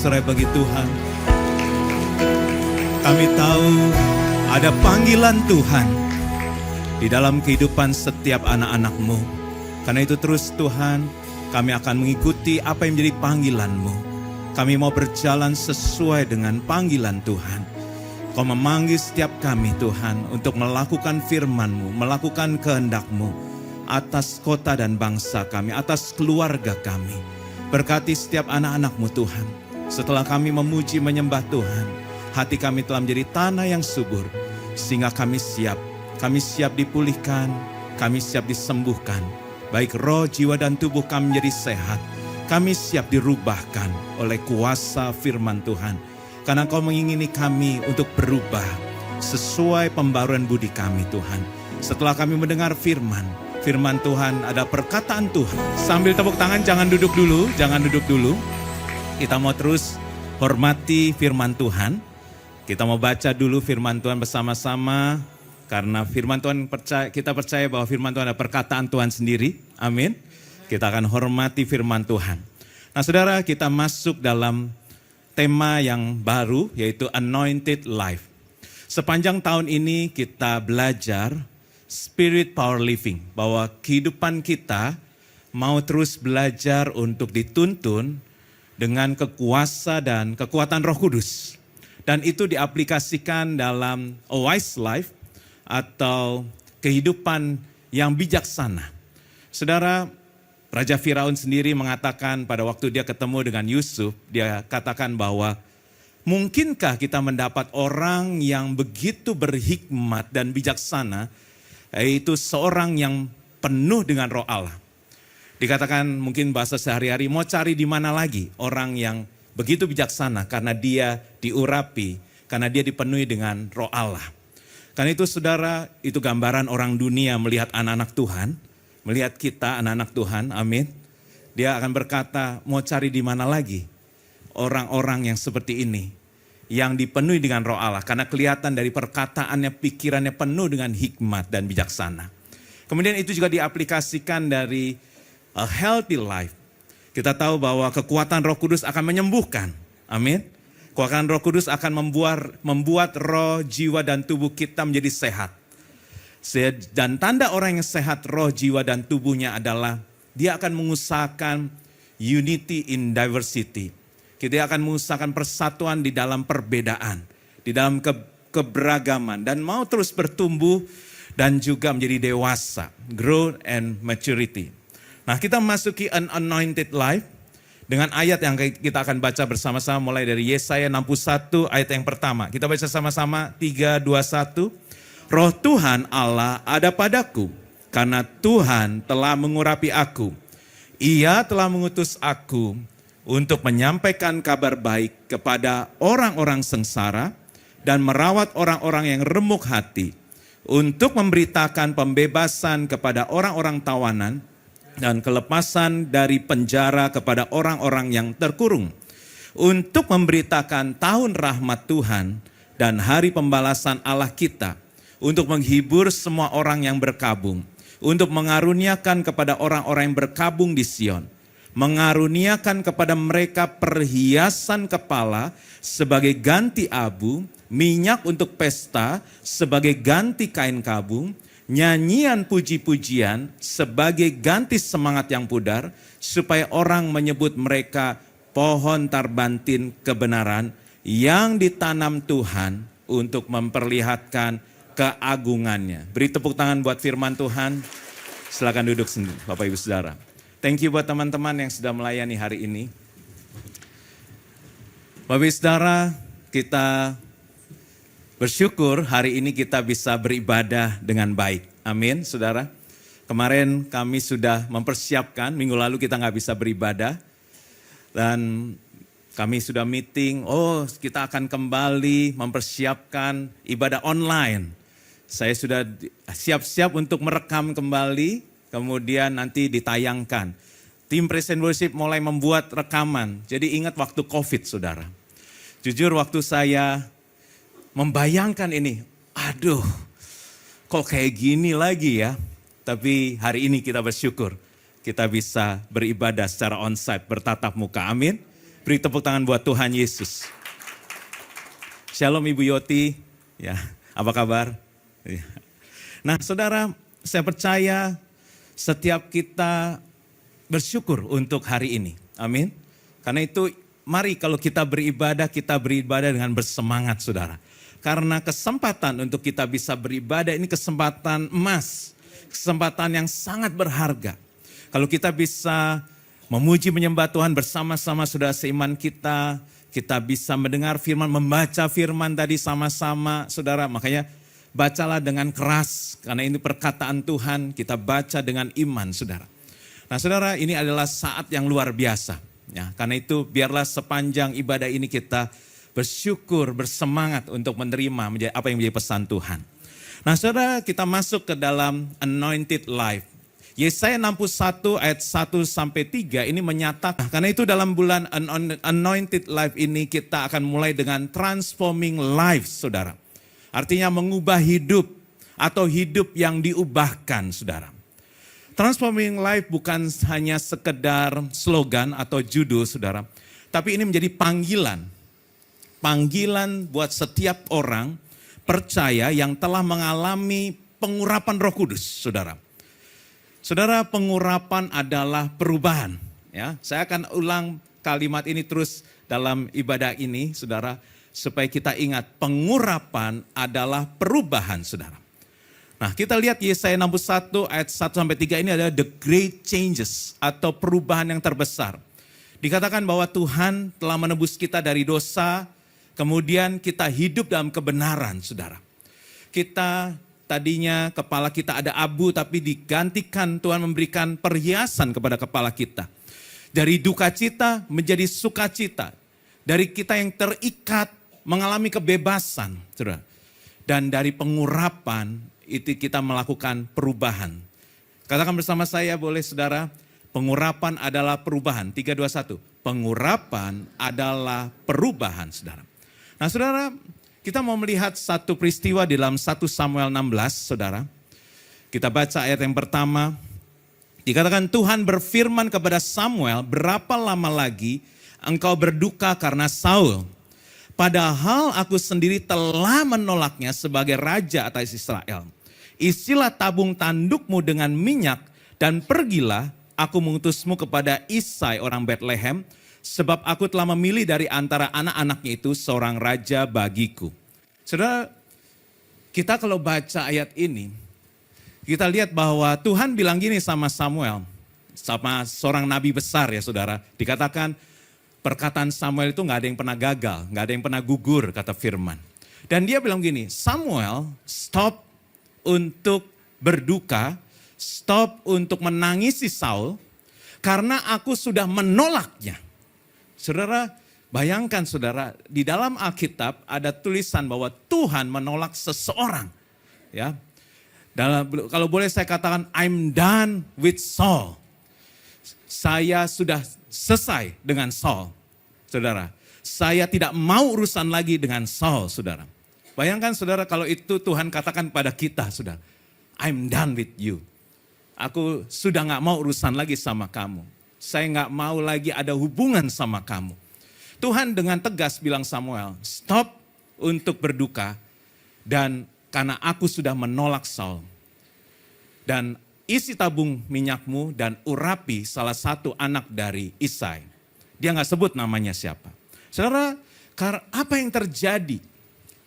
bersorak bagi Tuhan. Kami tahu ada panggilan Tuhan di dalam kehidupan setiap anak-anak-Mu. Karena itu terus Tuhan, kami akan mengikuti apa yang menjadi panggilan-Mu. Kami mau berjalan sesuai dengan panggilan Tuhan. Kau memanggil setiap kami Tuhan untuk melakukan firman-Mu, melakukan kehendak-Mu atas kota dan bangsa kami, atas keluarga kami. Berkati setiap anak-anak-Mu Tuhan. Setelah kami memuji menyembah Tuhan, hati kami telah menjadi tanah yang subur, sehingga kami siap dipulihkan, kami siap disembuhkan. Baik roh, jiwa, dan tubuh kami menjadi sehat. Kami siap dirubahkan oleh kuasa firman Tuhan. Karena Kau mengingini kami untuk berubah sesuai pembaruan budi kami Tuhan. Setelah kami mendengar firman Tuhan ada perkataan Tuhan. Sambil tepuk tangan, jangan duduk dulu. Kita mau terus hormati firman Tuhan. Kita mau baca dulu firman Tuhan bersama-sama. Karena firman Tuhan kita percaya bahwa firman Tuhan ada perkataan Tuhan sendiri. Amin. Kita akan hormati firman Tuhan. Nah saudara, kita masuk dalam tema yang baru yaitu Anointed Life. Sepanjang tahun ini kita belajar Spirit Power Living. Bahwa kehidupan kita mau terus belajar untuk dituntun dengan kekuasa dan kekuatan Roh Kudus. Dan itu diaplikasikan dalam a wise life atau kehidupan yang bijaksana. Saudara, Raja Firaun sendiri mengatakan pada waktu dia ketemu dengan Yusuf, dia katakan bahwa mungkinkah kita mendapat orang yang begitu berhikmat dan bijaksana, yaitu seorang yang penuh dengan Roh Allah. Dikatakan mungkin bahasa sehari-hari, mau cari di mana lagi orang yang begitu bijaksana karena dia diurapi, karena dia dipenuhi dengan Roh Allah. Karena itu saudara, itu gambaran orang dunia melihat anak-anak Tuhan, melihat kita anak-anak Tuhan, amin. Dia akan berkata, mau cari di mana lagi orang-orang yang seperti ini, yang dipenuhi dengan Roh Allah. Karena kelihatan dari perkataannya, pikirannya penuh dengan hikmat dan bijaksana. Kemudian itu juga diaplikasikan dari a healthy life. Kita tahu bahwa kekuatan Roh Kudus akan menyembuhkan. Amin. Kekuatan Roh Kudus akan membuat roh, jiwa, dan tubuh kita menjadi sehat. Dan tanda orang yang sehat roh, jiwa, dan tubuhnya adalah dia akan mengusahakan unity in diversity. Kita akan mengusahakan persatuan di dalam perbedaan, di dalam keberagaman, dan mau terus bertumbuh dan juga menjadi dewasa, growth and maturity. Nah, kita masuki an anointed life dengan ayat yang kita akan baca bersama-sama mulai dari Yesaya 61 ayat yang pertama. Kita baca sama-sama 3, 2, 1. Roh Tuhan Allah ada padaku karena Tuhan telah mengurapi aku. Ia telah mengutus aku untuk menyampaikan kabar baik kepada orang-orang sengsara dan merawat orang-orang yang remuk hati, untuk memberitakan pembebasan kepada orang-orang tawanan dan kelepasan dari penjara kepada orang-orang yang terkurung, untuk memberitakan tahun rahmat Tuhan dan hari pembalasan Allah kita, untuk menghibur semua orang yang berkabung, untuk mengaruniakan kepada orang-orang yang berkabung di Sion, mengaruniakan kepada mereka perhiasan kepala sebagai ganti abu, minyak untuk pesta sebagai ganti kain kabung, nyanyian puji-pujian sebagai ganti semangat yang pudar, supaya orang menyebut mereka pohon tarbantin kebenaran yang ditanam Tuhan untuk memperlihatkan keagungannya. Beri tepuk tangan buat firman Tuhan. Silakan duduk sendiri Bapak Ibu Saudara. Thank you buat teman-teman yang sudah melayani hari ini. Bapak Ibu Saudara, kita bersyukur hari ini kita bisa beribadah dengan baik. Amin, saudara. Kemarin kami sudah mempersiapkan, minggu lalu kita nggak bisa beribadah. Dan kami sudah meeting, kita akan kembali mempersiapkan ibadah online. Saya sudah siap-siap untuk merekam kembali, kemudian nanti ditayangkan. Tim Present Worship mulai membuat rekaman. Jadi ingat waktu COVID, saudara. Jujur waktu saya membayangkan ini, aduh kok kayak gini lagi ya. Tapi hari ini kita bersyukur kita bisa beribadah secara onsite, bertatap muka, amin. Beri tepuk tangan buat Tuhan Yesus. Shalom Ibu Yoti, ya, apa kabar? Ya. Nah saudara, saya percaya setiap kita bersyukur untuk hari ini. Amin. Karena itu mari kalau kita beribadah dengan bersemangat saudara. Karena kesempatan untuk kita bisa beribadah ini kesempatan emas. Kesempatan yang sangat berharga. Kalau kita bisa memuji menyembah Tuhan bersama-sama saudara seiman kita bisa mendengar firman, membaca firman tadi sama-sama saudara. Makanya bacalah dengan keras karena ini perkataan Tuhan, kita baca dengan iman saudara. Nah saudara, ini adalah saat yang luar biasa. Ya, karena itu biarlah sepanjang ibadah ini kita bersyukur, bersemangat untuk menerima apa yang menjadi pesan Tuhan. Nah saudara, kita masuk ke dalam Anointed Life. Yesaya 61 ayat 1-3 ini menyatakan, karena itu dalam bulan Anointed Life ini kita akan mulai dengan transforming life saudara. Artinya mengubah hidup atau hidup yang diubahkan saudara. Transforming life bukan hanya sekedar slogan atau judul saudara. Tapi ini menjadi panggilan. Panggilan buat setiap orang percaya yang telah mengalami pengurapan Roh Kudus saudara. Saudara, pengurapan adalah perubahan. Ya, saya akan ulang kalimat ini terus dalam ibadah ini, saudara, supaya kita ingat pengurapan adalah perubahan, saudara. Nah, kita lihat Yesaya 61 ayat 1-3 ini adalah the great changes atau perubahan yang terbesar. Dikatakan bahwa Tuhan telah menebus kita dari dosa, kemudian kita hidup dalam kebenaran, saudara. Kita tadinya kepala kita ada abu tapi digantikan Tuhan memberikan perhiasan kepada kepala kita. Dari duka cita menjadi sukacita. Dari kita yang terikat mengalami kebebasan. Saudara. Dan dari pengurapan itu kita melakukan perubahan. Katakan bersama saya boleh saudara. Pengurapan adalah perubahan. 3, 2, 1. Pengurapan adalah perubahan saudara. Nah saudara, kita mau melihat satu peristiwa di dalam 1 Samuel 16, saudara. Kita baca ayat yang pertama. Dikatakan Tuhan berfirman kepada Samuel, berapa lama lagi engkau berduka karena Saul? Padahal aku sendiri telah menolaknya sebagai raja atas Israel. Isilah tabung tandukmu dengan minyak dan pergilah, aku mengutusmu kepada Isai orang Bethlehem. Sebab aku telah memilih dari antara anak-anaknya itu seorang raja bagiku. Saudara, kita kalau baca ayat ini, kita lihat bahwa Tuhan bilang gini sama Samuel, sama seorang nabi besar ya saudara. Dikatakan perkataan Samuel itu gak ada yang pernah gagal, gak ada yang pernah gugur kata firman. Dan dia bilang gini, Samuel stop untuk berduka, stop untuk menangisi Saul, karena aku sudah menolaknya. Saudara, bayangkan saudara, di dalam Alkitab ada tulisan bahwa Tuhan menolak seseorang. Ya, kalau boleh saya katakan, I'm done with Saul. Saya sudah selesai dengan Saul, saudara. Saya tidak mau urusan lagi dengan Saul, saudara. Bayangkan saudara kalau itu Tuhan katakan pada kita, saudara. I'm done with you. Aku sudah gak mau urusan lagi sama kamu. Saya gak mau lagi ada hubungan sama kamu. Tuhan dengan tegas bilang Samuel, stop untuk berduka. Dan karena aku sudah menolak Saul. Dan isi tabung minyakmu dan urapi salah satu anak dari Isai. Dia gak sebut namanya siapa. Saudara, apa yang terjadi?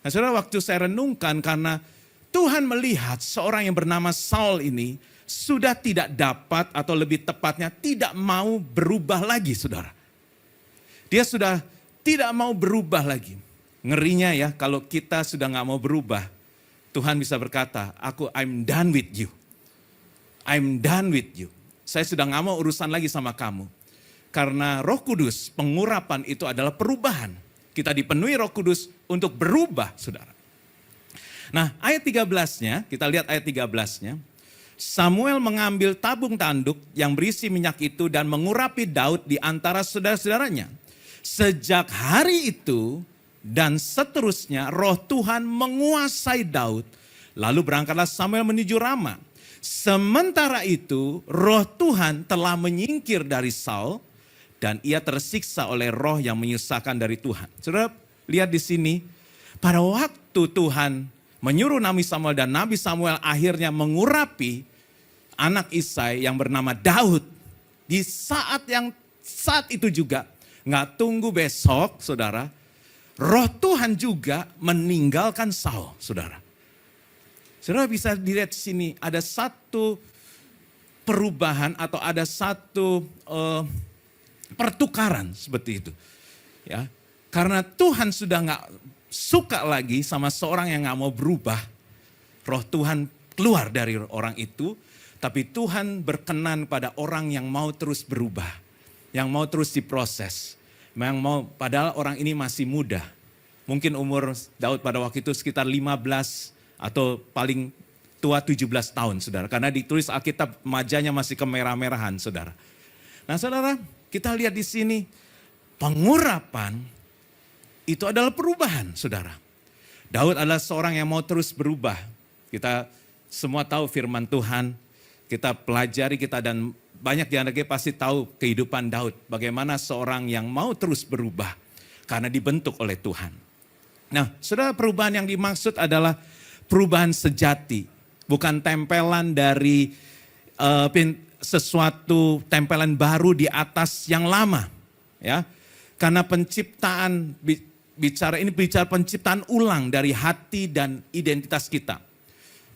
Nah saudara, waktu saya renungkan karena Tuhan melihat seorang yang bernama Saul ini sudah tidak dapat atau lebih tepatnya tidak mau berubah lagi saudara. Dia sudah tidak mau berubah lagi. Ngerinya ya kalau kita sudah gak mau berubah. Tuhan bisa berkata, I'm done with you. I'm done with you. Saya sudah gak mau urusan lagi sama kamu. Karena Roh Kudus, pengurapan itu adalah perubahan. Kita dipenuhi Roh Kudus untuk berubah saudara. Nah ayat 13-nya, kita lihat ayat 13-nya. Samuel mengambil tabung tanduk yang berisi minyak itu dan mengurapi Daud di antara saudara-saudaranya. Sejak hari itu dan seterusnya roh Tuhan menguasai Daud. Lalu berangkatlah Samuel menuju Rama. Sementara itu roh Tuhan telah menyingkir dari Saul dan ia tersiksa oleh roh yang menyusahkan dari Tuhan. Saudara, lihat di sini, pada waktu Tuhan menyuruh Nabi Samuel dan Nabi Samuel akhirnya mengurapi anak Isai yang bernama Daud. Di saat itu juga, nggak tunggu besok, saudara, roh Tuhan juga meninggalkan Saul, saudara. Saudara bisa dilihat di sini, ada satu perubahan atau ada satu pertukaran seperti itu. Ya, karena Tuhan sudah nggak suka lagi sama seorang yang nggak mau berubah, roh Tuhan keluar dari orang itu, tapi Tuhan berkenan pada orang yang mau terus berubah, yang mau terus diproses, yang mau, padahal orang ini masih muda. Mungkin umur Daud pada waktu itu sekitar 15 atau paling tua 17 tahun, saudara. Karena ditulis Alkitab majanya masih kemerah-merahan, saudara. Nah, saudara, kita lihat di sini pengurapan itu adalah perubahan, saudara. Daud adalah seorang yang mau terus berubah. Kita semua tahu firman Tuhan, kita pelajari dan banyak di antara kita pasti tahu kehidupan Daud. Bagaimana seorang yang mau terus berubah karena dibentuk oleh Tuhan. Nah, saudara, perubahan yang dimaksud adalah perubahan sejati, bukan tempelan dari sesuatu tempelan baru di atas yang lama, ya. Karena penciptaan bicara penciptaan ulang dari hati dan identitas kita.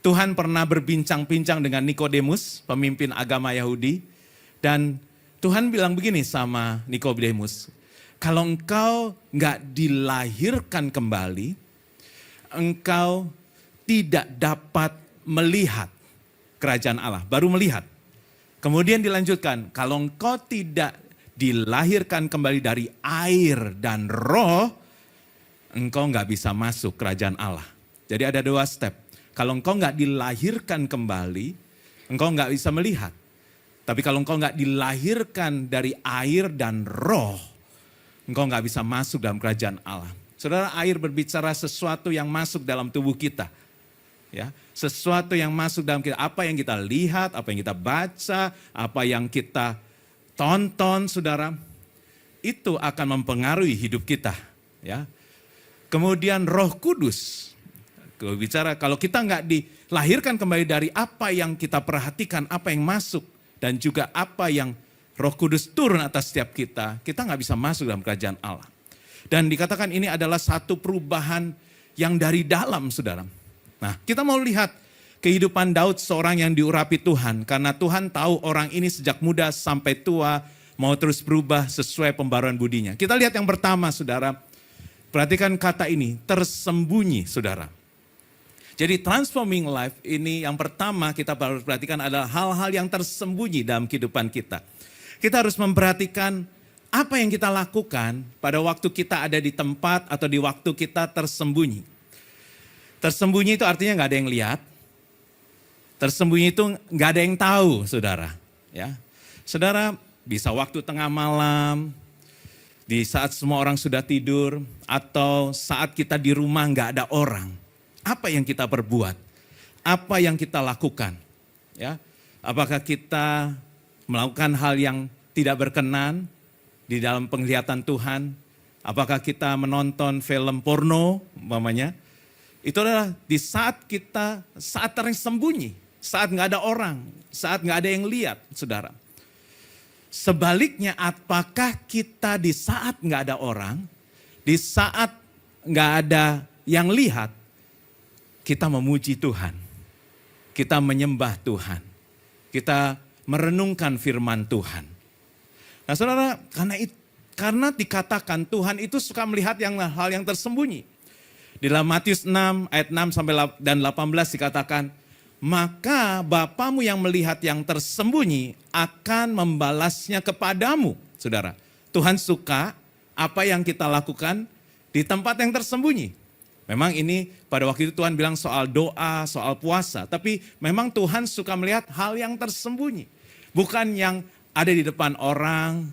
Tuhan pernah berbincang-bincang dengan Nikodemus, pemimpin agama Yahudi, dan Tuhan bilang begini sama Nikodemus, kalau engkau nggak dilahirkan kembali, engkau tidak dapat melihat kerajaan Allah, baru melihat. Kemudian dilanjutkan, kalau engkau tidak dilahirkan kembali dari air dan roh, engkau nggak bisa masuk kerajaan Allah. Jadi ada 2 step. Kalau engkau nggak dilahirkan kembali, engkau nggak bisa melihat. Tapi kalau engkau nggak dilahirkan dari air dan roh, engkau nggak bisa masuk dalam kerajaan Allah. Saudara, air berbicara sesuatu yang masuk dalam tubuh kita. Ya, sesuatu yang masuk dalam kita, apa yang kita lihat, apa yang kita baca, apa yang kita tonton, saudara, itu akan mempengaruhi hidup kita. Ya, kemudian Roh Kudus, bicara kalau kita nggak dilahirkan kembali dari apa yang kita perhatikan, apa yang masuk, dan juga apa yang Roh Kudus turun atas setiap kita nggak bisa masuk dalam kerajaan Allah. Dan dikatakan ini adalah satu perubahan yang dari dalam, saudara. Nah, kita mau lihat kehidupan Daud, seorang yang diurapi Tuhan. Karena Tuhan tahu orang ini sejak muda sampai tua mau terus berubah sesuai pembaruan budinya. Kita lihat yang pertama, saudara. Perhatikan kata ini, tersembunyi, saudara. Jadi transforming life ini yang pertama kita harus perhatikan adalah hal-hal yang tersembunyi dalam kehidupan kita. Kita harus memperhatikan apa yang kita lakukan pada waktu kita ada di tempat atau di waktu kita tersembunyi. Tersembunyi itu artinya nggak ada yang lihat. Tersembunyi itu nggak ada yang tahu, saudara. Ya, saudara bisa waktu tengah malam, di saat semua orang sudah tidur, atau saat kita di rumah nggak ada orang. Apa yang kita perbuat? Apa yang kita lakukan? Ya, apakah kita melakukan hal yang tidak berkenan di dalam penglihatan Tuhan? Apakah kita menonton film porno, umpamanya? Itu adalah di saat kita, saat tersembunyi, saat nggak ada orang, saat nggak ada yang lihat, saudara. Sebaliknya, apakah kita di saat nggak ada orang, di saat nggak ada yang lihat, kita memuji Tuhan, kita menyembah Tuhan, kita merenungkan firman Tuhan. Nah, saudara, karena dikatakan Tuhan itu suka melihat hal yang tersembunyi. Di dalam Matius 6 ayat 6 dan 18 dikatakan, maka Bapamu yang melihat yang tersembunyi akan membalasnya kepadamu. Saudara, Tuhan suka apa yang kita lakukan di tempat yang tersembunyi. Memang ini pada waktu itu Tuhan bilang soal doa, soal puasa. Tapi memang Tuhan suka melihat hal yang tersembunyi. Bukan yang ada di depan orang,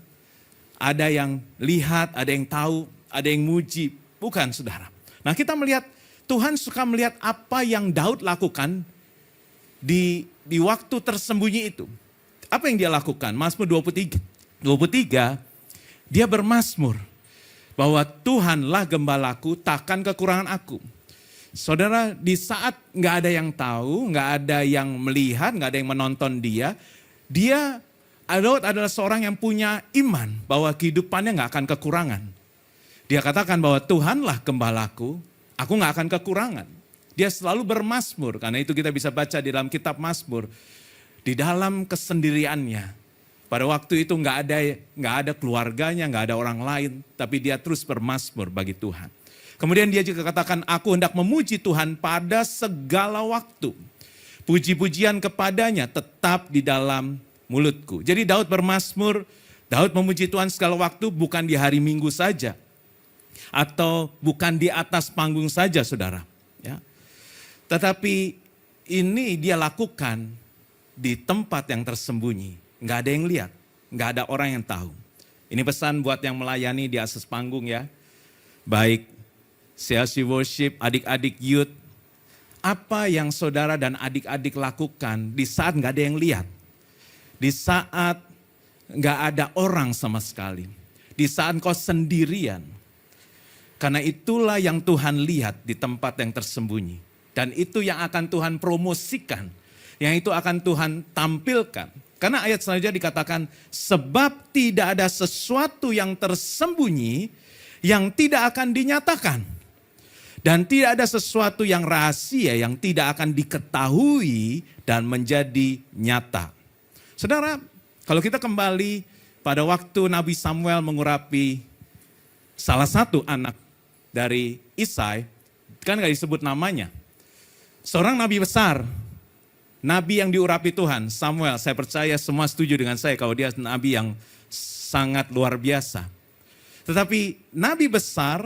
ada yang lihat, ada yang tahu, ada yang muji. Bukan, saudara. Nah, kita melihat Tuhan suka melihat apa yang Daud lakukan di waktu tersembunyi itu. Apa yang dia lakukan? Mazmur 23 dia bermazmur bahwa Tuhanlah gembalaku, takkan kekurangan aku. Saudara, di saat nggak ada yang tahu, nggak ada yang melihat, nggak ada yang menonton dia Daud adalah seorang yang punya iman bahwa kehidupannya nggak akan kekurangan. Dia katakan bahwa Tuhanlah gembalaku, aku nggak akan kekurangan. Dia selalu bermazmur, karena itu kita bisa baca di dalam kitab Mazmur. Di dalam kesendiriannya, pada waktu itu nggak ada keluarganya, nggak ada orang lain, tapi dia terus bermazmur bagi Tuhan. Kemudian dia juga katakan, aku hendak memuji Tuhan pada segala waktu. Puji-pujian kepadanya tetap di dalam mulutku. Jadi Daud bermazmur, Daud memuji Tuhan segala waktu, bukan di hari Minggu saja. Atau bukan di atas panggung saja, saudara. Ya. Tetapi ini dia lakukan di tempat yang tersembunyi. Nggak ada yang lihat, nggak ada orang yang tahu. Ini pesan buat yang melayani di atas panggung ya. Baik CLC Worship, adik-adik youth. Apa yang saudara dan adik-adik lakukan di saat nggak ada yang lihat. Di saat nggak ada orang sama sekali. Di saat kau sendirian. Karena itulah yang Tuhan lihat di tempat yang tersembunyi. Dan itu yang akan Tuhan promosikan. Yang itu akan Tuhan tampilkan. Karena ayat selanjutnya dikatakan, sebab tidak ada sesuatu yang tersembunyi yang tidak akan dinyatakan. Dan tidak ada sesuatu yang rahasia yang tidak akan diketahui dan menjadi nyata. Saudara, kalau kita kembali pada waktu Nabi Samuel mengurapi salah satu anak dari Isai, kan gak disebut namanya. Seorang nabi besar, nabi yang diurapi Tuhan, Samuel, saya percaya semua setuju dengan saya kalau dia nabi yang sangat luar biasa. Tetapi nabi besar,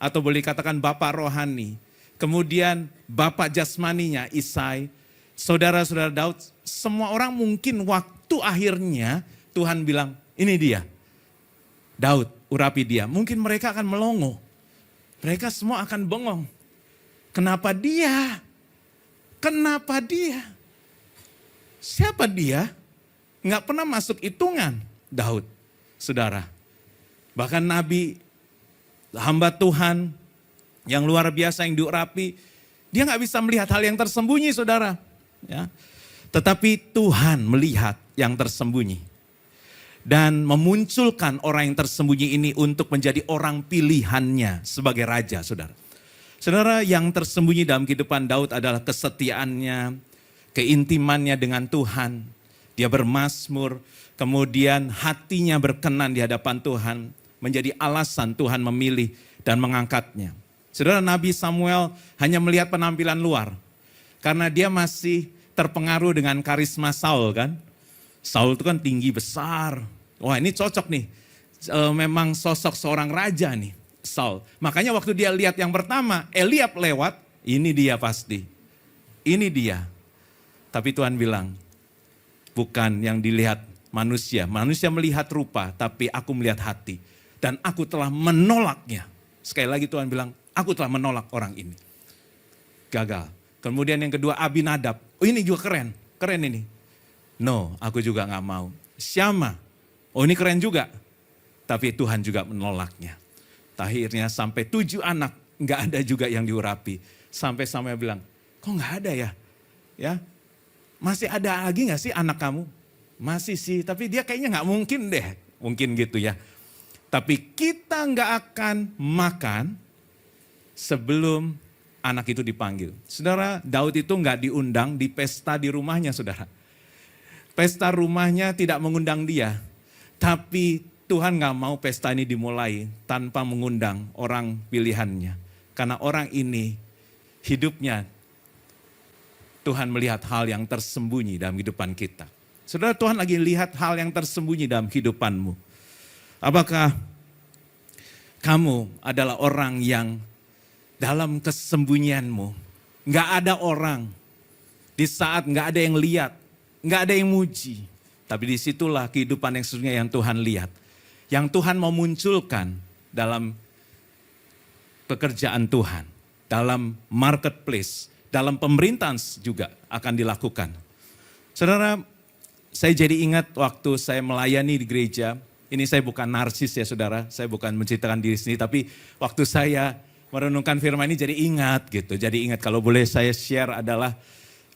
atau boleh dikatakan bapak rohani, kemudian bapak jasmaninya Isai, saudara-saudara Daud, semua orang mungkin waktu akhirnya Tuhan bilang, ini dia, Daud, urapi dia. Mungkin mereka akan melongo, mereka semua akan bengong. Kenapa dia? Kenapa dia? Siapa dia? Nggak pernah masuk hitungan Daud, saudara. Bahkan nabi, hamba Tuhan yang luar biasa yang diurapi, dia nggak bisa melihat hal yang tersembunyi, saudara. Ya. Tetapi Tuhan melihat yang tersembunyi. Dan memunculkan orang yang tersembunyi ini untuk menjadi orang pilihannya sebagai raja, saudara. Saudara, yang tersembunyi dalam kehidupan Daud adalah kesetiaannya, keintimannya dengan Tuhan. Dia bermazmur, kemudian hatinya berkenan di hadapan Tuhan, menjadi alasan Tuhan memilih dan mengangkatnya. Saudara, Nabi Samuel hanya melihat penampilan luar, karena dia masih terpengaruh dengan karisma Saul kan. Saul itu kan tinggi besar, wah ini cocok nih, memang sosok seorang raja nih. Saul. Makanya waktu dia lihat yang pertama, Eliab lewat, ini dia pasti. Ini dia. Tapi Tuhan bilang, bukan yang dilihat manusia. Manusia melihat rupa, tapi aku melihat hati. Dan aku telah menolaknya. Sekali lagi Tuhan bilang, aku telah menolak orang ini. Gagal. Kemudian yang kedua, Abinadab. Oh ini juga keren, keren ini. No, aku juga gak mau. Syama. Oh ini keren juga. Tapi Tuhan juga menolaknya. Akhirnya sampai 7 anak, nggak ada juga yang diurapi. Sampai Samuel bilang, kok nggak ada ya? Ya, masih ada lagi nggak sih anak kamu? Masih sih, tapi dia kayaknya nggak mungkin deh. Mungkin gitu ya. Tapi kita nggak akan makan sebelum anak itu dipanggil. Saudara, Daud itu nggak diundang di pesta di rumahnya, saudara. Pesta rumahnya tidak mengundang dia, tapi Tuhan gak mau pesta ini dimulai tanpa mengundang orang pilihannya. Karena orang ini hidupnya Tuhan melihat hal yang tersembunyi dalam kehidupan kita. Saudara, Tuhan lagi lihat hal yang tersembunyi dalam kehidupanmu. Apakah kamu adalah orang yang dalam kesembunyianmu gak ada orang, di saat gak ada yang lihat, gak ada yang muji. Tapi disitulah kehidupan yang sesungguhnya yang Tuhan lihat. Yang Tuhan mau munculkan dalam pekerjaan Tuhan, dalam marketplace, dalam pemerintahan juga akan dilakukan. Saudara, saya jadi ingat waktu saya melayani di gereja, ini saya bukan narsis ya saudara, saya bukan menceritakan diri sendiri, tapi waktu saya merenungkan firman ini jadi ingat gitu. Jadi ingat, kalau boleh saya share adalah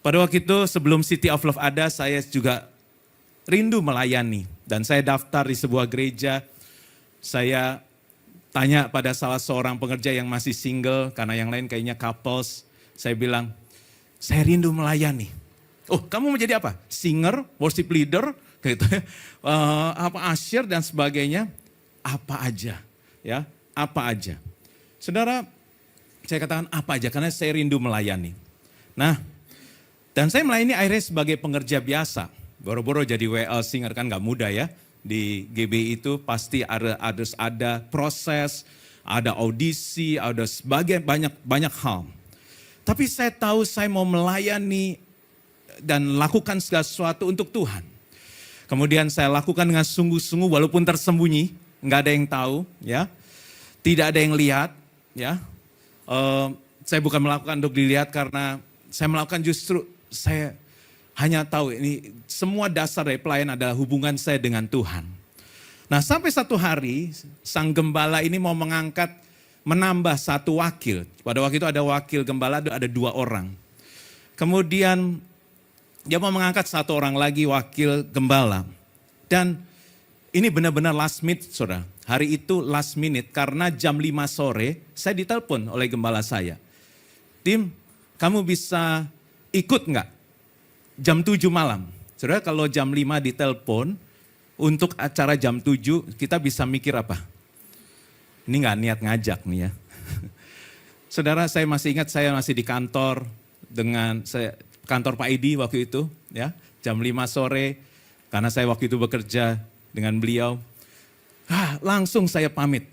pada waktu itu sebelum City of Love ada, saya juga rindu melayani. Dan saya daftar di sebuah gereja, saya tanya pada salah seorang pengerja yang masih single, karena yang lain kayaknya couples. Saya bilang, saya rindu melayani. Oh, kamu mau jadi apa? Singer, worship leader, gitu, apa usher dan sebagainya. Apa aja, ya, apa aja. Saudara, saya katakan apa aja karena saya rindu melayani. Nah, dan saya melayani akhirnya sebagai pengerja biasa. Boro-boro jadi WL singer kan gak mudah ya. Di GBI itu pasti harus ada proses, ada audisi, ada banyak hal. Tapi saya tahu saya mau melayani dan lakukan segala sesuatu untuk Tuhan. Kemudian saya lakukan dengan sungguh-sungguh walaupun tersembunyi, nggak ada yang tahu, ya, tidak ada yang lihat, ya. Saya bukan melakukan untuk dilihat karena saya melakukan justru saya hanya tahu ini semua dasar dari pelayan adalah hubungan saya dengan Tuhan. Nah sampai satu hari sang gembala ini mau menambah satu wakil. Pada waktu itu ada wakil gembala, ada 2 orang. Kemudian dia mau mengangkat 1 orang lagi wakil gembala. Dan ini benar-benar last minute saudara. Hari itu last minute karena jam 5 sore saya ditelepon oleh gembala saya. Tim, kamu bisa ikut enggak? Jam 7 malam. Saudara kalau jam 5 ditelepon untuk acara jam 7 kita bisa mikir apa? Ini enggak niat ngajak nih ya. Saudara saya masih ingat saya masih di kantor kantor Pak Edi waktu itu ya. Jam 5 sore karena saya waktu itu bekerja dengan beliau. Langsung saya pamit.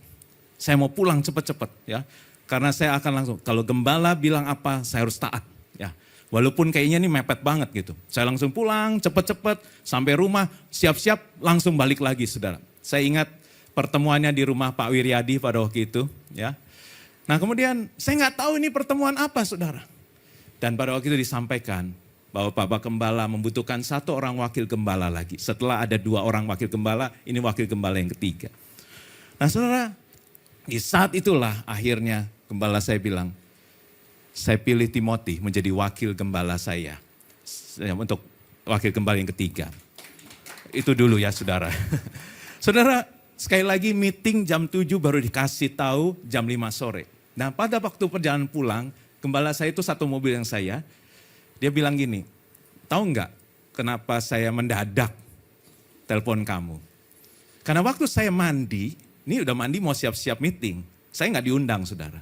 Saya mau pulang cepat-cepat ya. Karena saya akan langsung kalau gembala bilang apa saya harus taat ya. Walaupun kayaknya ini mepet banget gitu. Saya langsung pulang, cepet-cepet, sampai rumah, siap-siap, langsung balik lagi saudara. Saya ingat pertemuannya di rumah Pak Wiryadi pada waktu itu. Ya. Nah kemudian saya nggak tahu ini pertemuan apa saudara. Dan pada waktu itu disampaikan bahwa Bapak Gembala membutuhkan 1 orang wakil gembala lagi. Setelah ada 2 orang wakil gembala, ini wakil gembala yang ketiga. Nah saudara, di saat itulah akhirnya gembala saya bilang, saya pilih Timothy menjadi wakil gembala saya. Untuk wakil gembala yang ketiga. Itu dulu ya saudara. Saudara, sekali lagi meeting jam 7 baru dikasih tahu jam 5 sore. Nah pada waktu perjalanan pulang, gembala saya itu satu mobil yang saya. Dia bilang gini, tahu nggak kenapa saya mendadak telepon kamu? Karena waktu saya mandi, ini udah mandi mau siap-siap meeting. Saya nggak diundang saudara.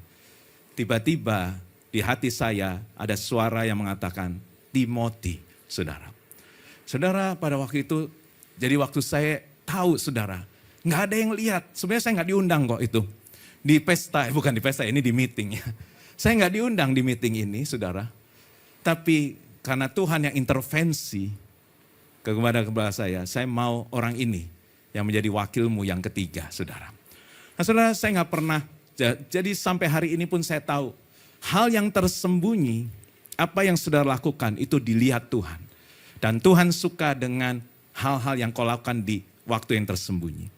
Tiba-tiba di hati saya ada suara yang mengatakan, Timothy, saudara. Saudara pada waktu itu, jadi waktu saya tahu saudara, nggak ada yang lihat. Sebenarnya saya nggak diundang kok itu. Di pesta, bukan di pesta, ini di meeting ya. Saya nggak diundang di meeting ini saudara. Tapi karena Tuhan yang intervensi kepada saya mau orang ini yang menjadi wakilmu yang ketiga saudara. Nah saudara saya nggak pernah, jadi sampai hari ini pun saya tahu. Hal yang tersembunyi, apa yang saudara lakukan itu dilihat Tuhan. Dan Tuhan suka dengan hal-hal yang kau lakukan di waktu yang tersembunyi.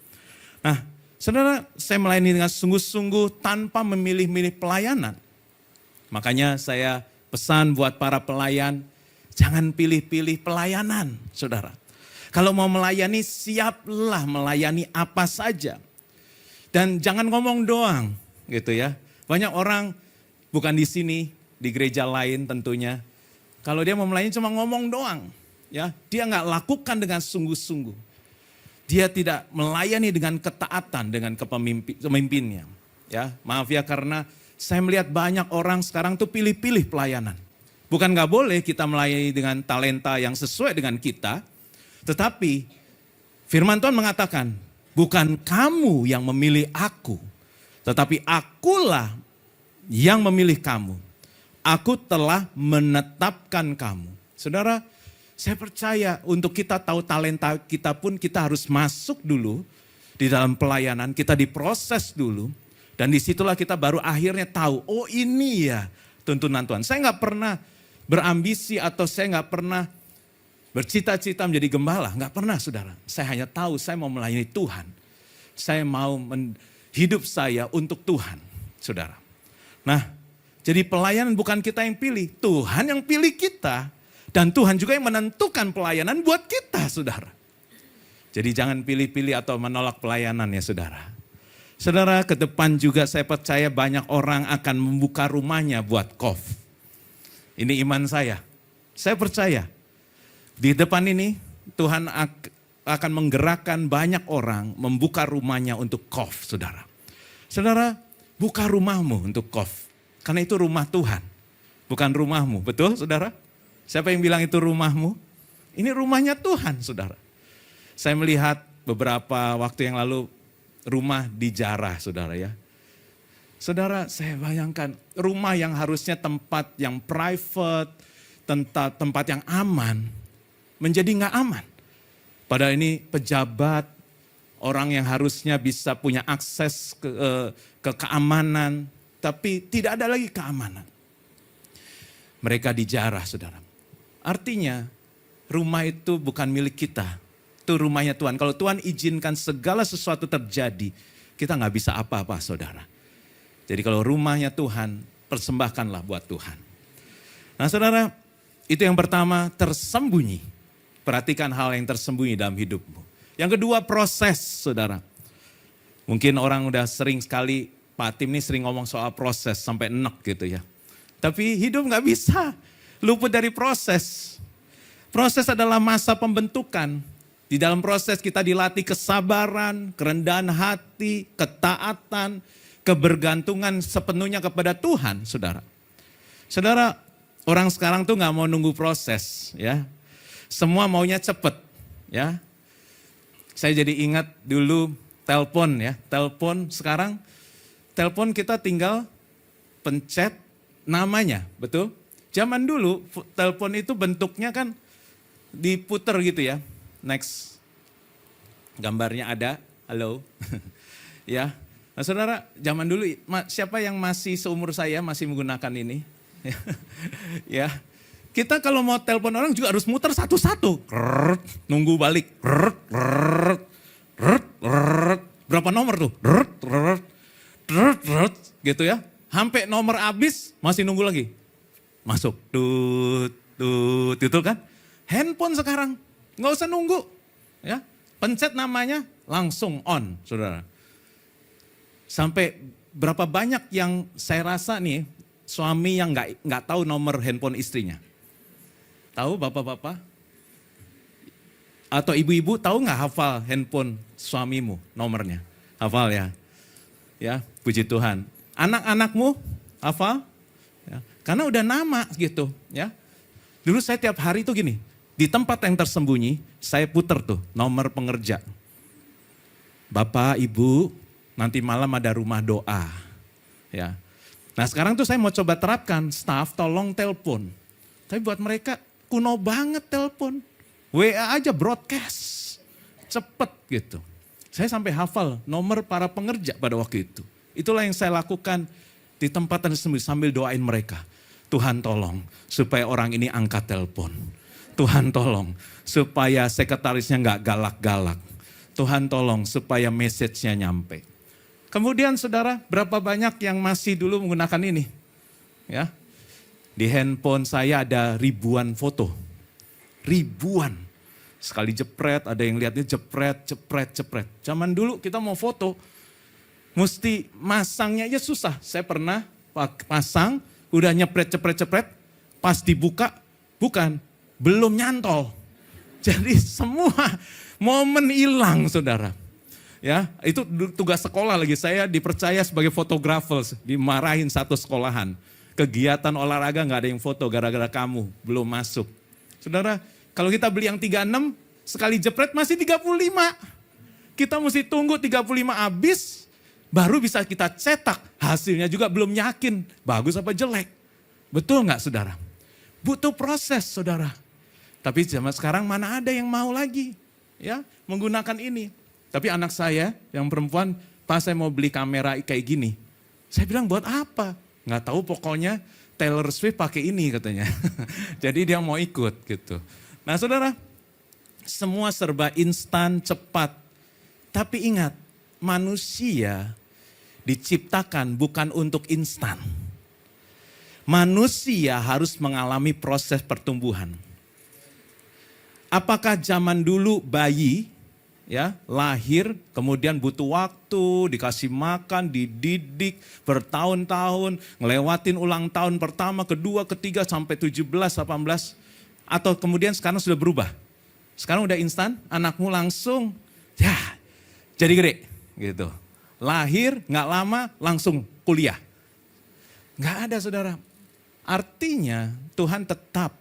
Nah, saudara, saya melayani dengan sungguh-sungguh tanpa memilih-milih pelayanan. Makanya saya pesan buat para pelayan, jangan pilih-pilih pelayanan, saudara. Kalau mau melayani, siaplah melayani apa saja. Dan jangan ngomong doang, gitu ya. Banyak orang bukan di sini, di gereja lain tentunya. Kalau dia mau melayani cuma ngomong doang. Ya, dia nggak lakukan dengan sungguh-sungguh. Dia tidak melayani dengan ketaatan dengan kepemimpinnya. Ya, maaf ya karena saya melihat banyak orang sekarang tuh pilih-pilih pelayanan. Bukan nggak boleh kita melayani dengan talenta yang sesuai dengan kita. Tetapi firman Tuhan mengatakan, bukan kamu yang memilih aku. Tetapi akulah yang memilih kamu. Aku telah menetapkan kamu. Saudara, saya percaya untuk kita tahu talenta kita pun kita harus masuk dulu di dalam pelayanan. Kita diproses dulu. Dan disitulah kita baru akhirnya tahu, oh ini ya tuntunan Tuhan. Saya nggak pernah berambisi atau saya nggak pernah bercita-cita menjadi gembala. Nggak pernah saudara. Saya hanya tahu saya mau melayani Tuhan. Saya mau hidup saya untuk Tuhan, saudara. Nah, jadi pelayanan bukan kita yang pilih, Tuhan yang pilih kita. Dan Tuhan juga yang menentukan pelayanan buat kita, saudara. Jadi jangan pilih-pilih atau menolak pelayanan ya, saudara. Saudara, ke depan juga saya percaya banyak orang akan membuka rumahnya buat KOF. Ini iman saya. Saya percaya di depan ini Tuhan akan menggerakkan banyak orang membuka rumahnya untuk KOF, saudara. Saudara, buka rumahmu untuk KOF. Karena itu rumah Tuhan, bukan rumahmu. Betul, saudara? Siapa yang bilang itu rumahmu? Ini rumahnya Tuhan, saudara. Saya melihat beberapa waktu yang lalu rumah dijarah, saudara ya. Saudara, saya bayangkan rumah yang harusnya tempat yang private, tempat yang aman, menjadi nggak aman. Padahal ini pejabat, orang yang harusnya bisa punya akses ke keamanan, tapi tidak ada lagi keamanan. Mereka dijarah, saudara. Artinya rumah itu bukan milik kita, itu rumahnya Tuhan. Kalau Tuhan izinkan segala sesuatu terjadi, kita nggak bisa apa-apa, saudara. Jadi kalau rumahnya Tuhan, persembahkanlah buat Tuhan. Nah, saudara, itu yang pertama, tersembunyi. Perhatikan hal yang tersembunyi dalam hidupmu. Yang kedua, proses, saudara. Mungkin orang udah sering sekali, Pak Tim ini sering ngomong soal proses sampai enek gitu ya. Tapi hidup nggak bisa luput dari proses. Proses adalah masa pembentukan. Di dalam proses kita dilatih kesabaran, kerendahan hati, ketaatan, kebergantungan sepenuhnya kepada Tuhan, saudara. Saudara, orang sekarang tuh nggak mau nunggu proses, ya. Semua maunya cepet, ya. Saya jadi ingat dulu telepon ya, telepon sekarang, telepon kita tinggal pencet namanya, betul? Zaman dulu telepon itu bentuknya kan diputer gitu ya. Next, gambarnya ada, halo, ya. Nah, saudara, zaman dulu siapa yang masih seumur saya masih menggunakan ini? Ya, kita kalau mau telepon orang juga harus muter satu-satu, nunggu balik, berapa nomor tuh, gitu ya. Sampai nomor habis masih nunggu lagi, masuk, itu kan. Handphone sekarang nggak usah nunggu, ya, pencet namanya langsung on, saudara. Sampai berapa banyak yang saya rasa nih suami yang nggak tahu nomor handphone istrinya. Tahu bapak-bapak? Atau ibu-ibu tahu nggak hafal handphone suamimu nomornya? Hafal ya? Ya, puji Tuhan. Anak-anakmu hafal? Ya, karena udah nama gitu ya. Dulu saya tiap hari tuh gini, di tempat yang tersembunyi saya puter tuh nomor pengerja. Bapak, Ibu, nanti malam ada rumah doa. Ya. Nah sekarang tuh saya mau coba terapkan, staff tolong telepon. Tapi buat mereka kuno banget telepon. WA aja broadcast, cepet gitu. Saya sampai hafal nomor para pengerja pada waktu itu. Itulah yang saya lakukan di tempat tersembunyi sambil doain mereka. Tuhan tolong supaya orang ini angkat telepon. Tuhan tolong supaya sekretarisnya nggak galak-galak. Tuhan tolong supaya message-nya nyampe. Kemudian saudara, berapa banyak yang masih dulu menggunakan ini? Ya, di handphone saya ada ribuan foto. Ribuan. Sekali jepret, ada yang lihatnya jepret. Zaman dulu kita mau foto, mesti masangnya aja susah. Saya pernah pasang, udah nyepret, pas dibuka, bukan, belum nyantol. Jadi semua momen hilang, saudara. Ya, itu tugas sekolah lagi. Saya dipercaya sebagai fotografer, dimarahin satu sekolahan. Kegiatan olahraga nggak ada yang foto gara-gara kamu belum masuk. Saudara, kalau kita beli yang 36, sekali jepret masih 35. Kita mesti tunggu 35 habis, baru bisa kita cetak. Hasilnya juga belum yakin, bagus apa jelek. Betul nggak, saudara? Butuh proses, saudara. Tapi zaman sekarang mana ada yang mau lagi ya menggunakan ini. Tapi anak saya yang perempuan, pas saya mau beli kamera kayak gini. Saya bilang buat apa? Nggak tahu, pokoknya Taylor Swift pakai ini katanya. Jadi dia mau ikut gitu. Nah saudara, semua serba instan, cepat. Tapi ingat, manusia diciptakan bukan untuk instan. Manusia harus mengalami proses pertumbuhan. Apakah zaman dulu bayi ya lahir kemudian butuh waktu, dikasih makan, dididik bertahun-tahun, ngelewatin ulang tahun pertama, kedua, ketiga sampai 17, 18, atau kemudian sekarang sudah berubah. Sekarang udah instan, anakmu langsung ya jadi gede gitu. Lahir nggak lama langsung kuliah. Nggak ada saudara. Artinya Tuhan tetap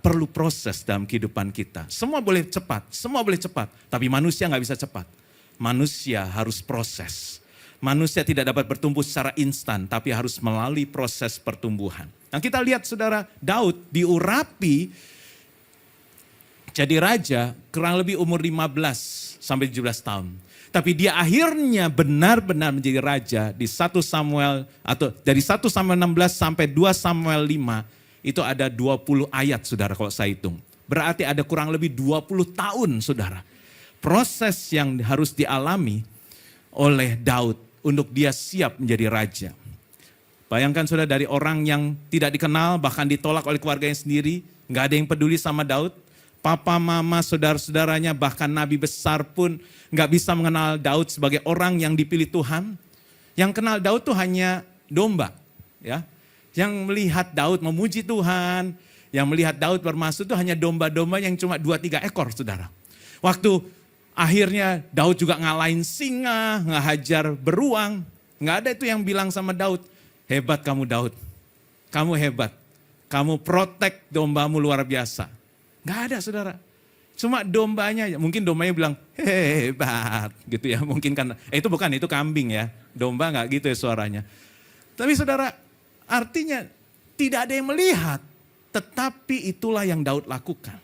perlu proses dalam kehidupan kita. Semua boleh cepat, tapi manusia nggak bisa cepat. Manusia harus proses. Manusia tidak dapat bertumbuh secara instan, tapi harus melalui proses pertumbuhan. Nah kita lihat saudara, Daud diurapi jadi raja kurang lebih umur 15 sampai 17 tahun. Tapi dia akhirnya benar-benar menjadi raja di 1 Samuel atau dari 1 Samuel 16 sampai 2 Samuel 5 itu ada 20 ayat saudara kalau saya hitung. Berarti ada kurang lebih 20 tahun saudara. Proses yang harus dialami oleh Daud untuk dia siap menjadi raja. Bayangkan saudara dari orang yang tidak dikenal bahkan ditolak oleh keluarganya sendiri. Gak ada yang peduli sama Daud. Papa, mama, saudara-saudaranya, bahkan nabi besar pun gak bisa mengenal Daud sebagai orang yang dipilih Tuhan. Yang kenal Daud tuh hanya domba. Ya. Yang melihat Daud memuji Tuhan, yang melihat Daud bermaksud itu hanya domba-domba yang cuma 2-3 ekor saudara. Waktu akhirnya Daud juga ngalahin singa, ngehajar beruang. Gak ada itu yang bilang sama Daud, hebat kamu Daud, kamu hebat. Kamu protek dombamu luar biasa. Gak ada saudara. Cuma dombanya, mungkin dombanya bilang hebat gitu ya. Mungkin kan, itu bukan, itu kambing ya. Domba gak gitu ya suaranya. Tapi saudara, artinya tidak ada yang melihat. Tetapi itulah yang Daud lakukan.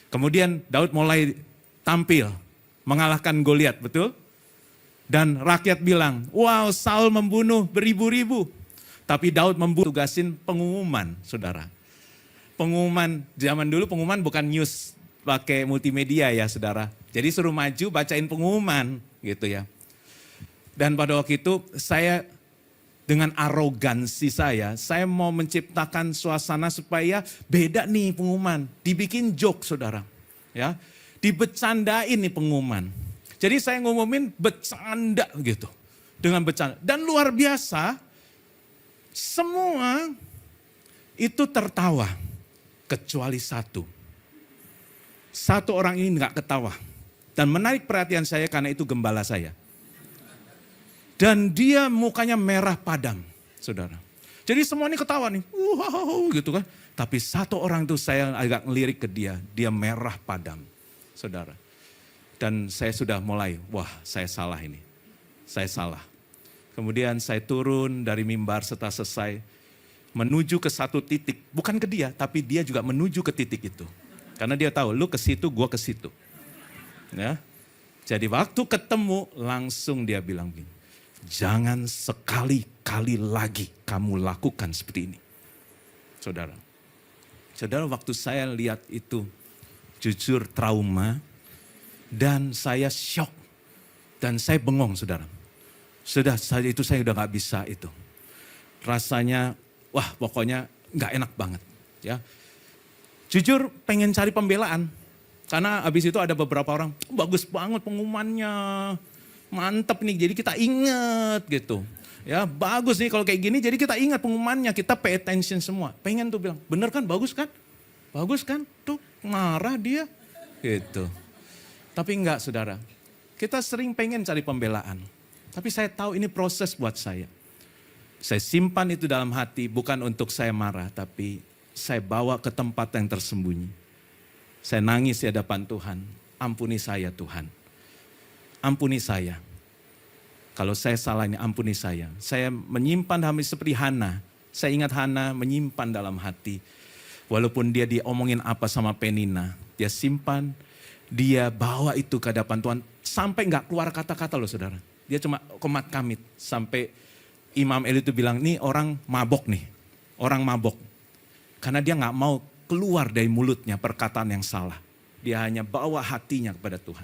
Kemudian Daud mulai tampil, mengalahkan Goliat, betul? Dan rakyat bilang, wow Saul membunuh beribu-ribu. Tapi Daud tugasin pengumuman saudara. Pengumuman, zaman dulu pengumuman bukan news pakai multimedia ya saudara. Jadi suruh maju bacain pengumuman gitu ya. Dan pada waktu itu saya dengan arogansi saya mau menciptakan suasana supaya beda nih pengumuman. Dibikin joke saudara. Ya, dibecandain nih pengumuman. Jadi saya ngumumin bercanda gitu. Dengan bercanda. Dan luar biasa semua itu tertawa. Kecuali satu. Satu orang ini gak ketawa. Dan menarik perhatian saya karena itu gembala saya. Dan dia mukanya merah padam, saudara. Jadi semua ini ketawa nih, wow gitu kan. Tapi satu orang itu saya agak ngelirik ke dia, dia merah padam, saudara. Dan saya sudah mulai, wah saya salah ini. Saya salah. Kemudian saya turun dari mimbar setelah selesai. Menuju ke satu titik, bukan ke dia, tapi dia juga menuju ke titik itu. Karena dia tahu, lu ke situ, gua ke situ. Ya. Jadi waktu ketemu, langsung dia bilang gini, jangan sekali-kali lagi kamu lakukan seperti ini. Saudara, waktu saya lihat itu, jujur trauma, dan saya shock, dan saya bengong saudara. Saya udah gak bisa itu. Rasanya, wah pokoknya gak enak banget. Ya, jujur pengen cari pembelaan. Karena abis itu ada beberapa orang, bagus banget pengumumannya. Mantep nih, jadi kita inget gitu. Ya bagus nih kalau kayak gini, jadi kita ingat pengumumannya. Kita pay attention semua. Pengen tuh bilang, bener kan, bagus kan? Bagus kan? Tuh marah dia. Gitu. Tapi enggak saudara. Kita sering pengen cari pembelaan. Tapi saya tahu ini proses buat saya. Saya simpan itu dalam hati, bukan untuk saya marah, tapi saya bawa ke tempat yang tersembunyi. Saya nangis di hadapan Tuhan, ampuni saya Tuhan. Ampuni saya. Kalau saya salah ini ampuni saya. Saya menyimpan dalam hati seperti Hana. Saya ingat Hana menyimpan dalam hati. Walaupun dia diomongin apa sama Penina, dia simpan, dia bawa itu ke hadapan Tuhan. Sampai gak keluar kata-kata loh saudara. Dia cuma komat kamit sampai Imam Eli itu bilang, nih orang mabok nih, orang mabok. Karena dia gak mau keluar dari mulutnya perkataan yang salah. Dia hanya bawa hatinya kepada Tuhan.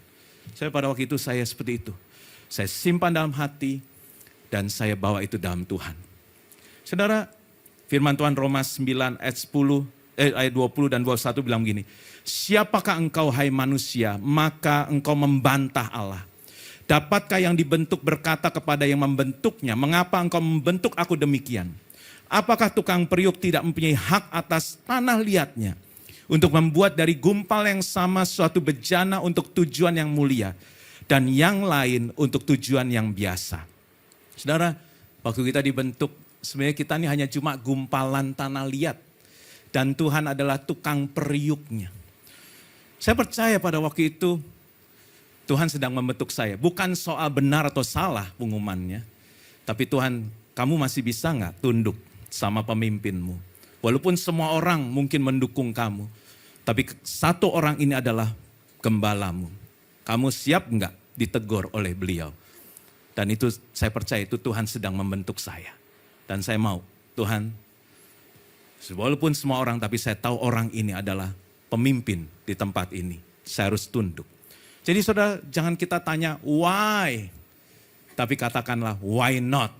Saya pada waktu itu saya seperti itu. saya simpan dalam hati, dan saya bawa itu dalam Tuhan. Saudara, firman Tuhan Roma 9 ayat 20 dan 21 bilang begini, siapakah engkau hai manusia, maka engkau membantah Allah. Dapatkah yang dibentuk berkata kepada yang membentuknya, mengapa engkau membentuk aku demikian? Apakah tukang periuk tidak mempunyai hak atas tanah liatnya, untuk membuat dari gumpal yang sama suatu bejana untuk tujuan yang mulia, dan yang lain untuk tujuan yang biasa. Saudara, waktu kita dibentuk, sebenarnya kita ini hanya cuma gumpalan tanah liat. Dan Tuhan adalah tukang periuknya. Saya percaya pada waktu itu, Tuhan sedang membentuk saya. Bukan soal benar atau salah pengumumannya. Tapi Tuhan, kamu masih bisa nggak tunduk sama pemimpinmu? Walaupun semua orang mungkin mendukung kamu. Tapi satu orang ini adalah gembalamu. Kamu siap nggak ditegur oleh beliau? Dan itu saya percaya itu Tuhan sedang membentuk saya. Dan saya mau, Tuhan, walaupun semua orang, tapi saya tahu orang ini adalah pemimpin di tempat ini. Saya harus tunduk. Jadi saudara, jangan kita tanya why, tapi katakanlah why not.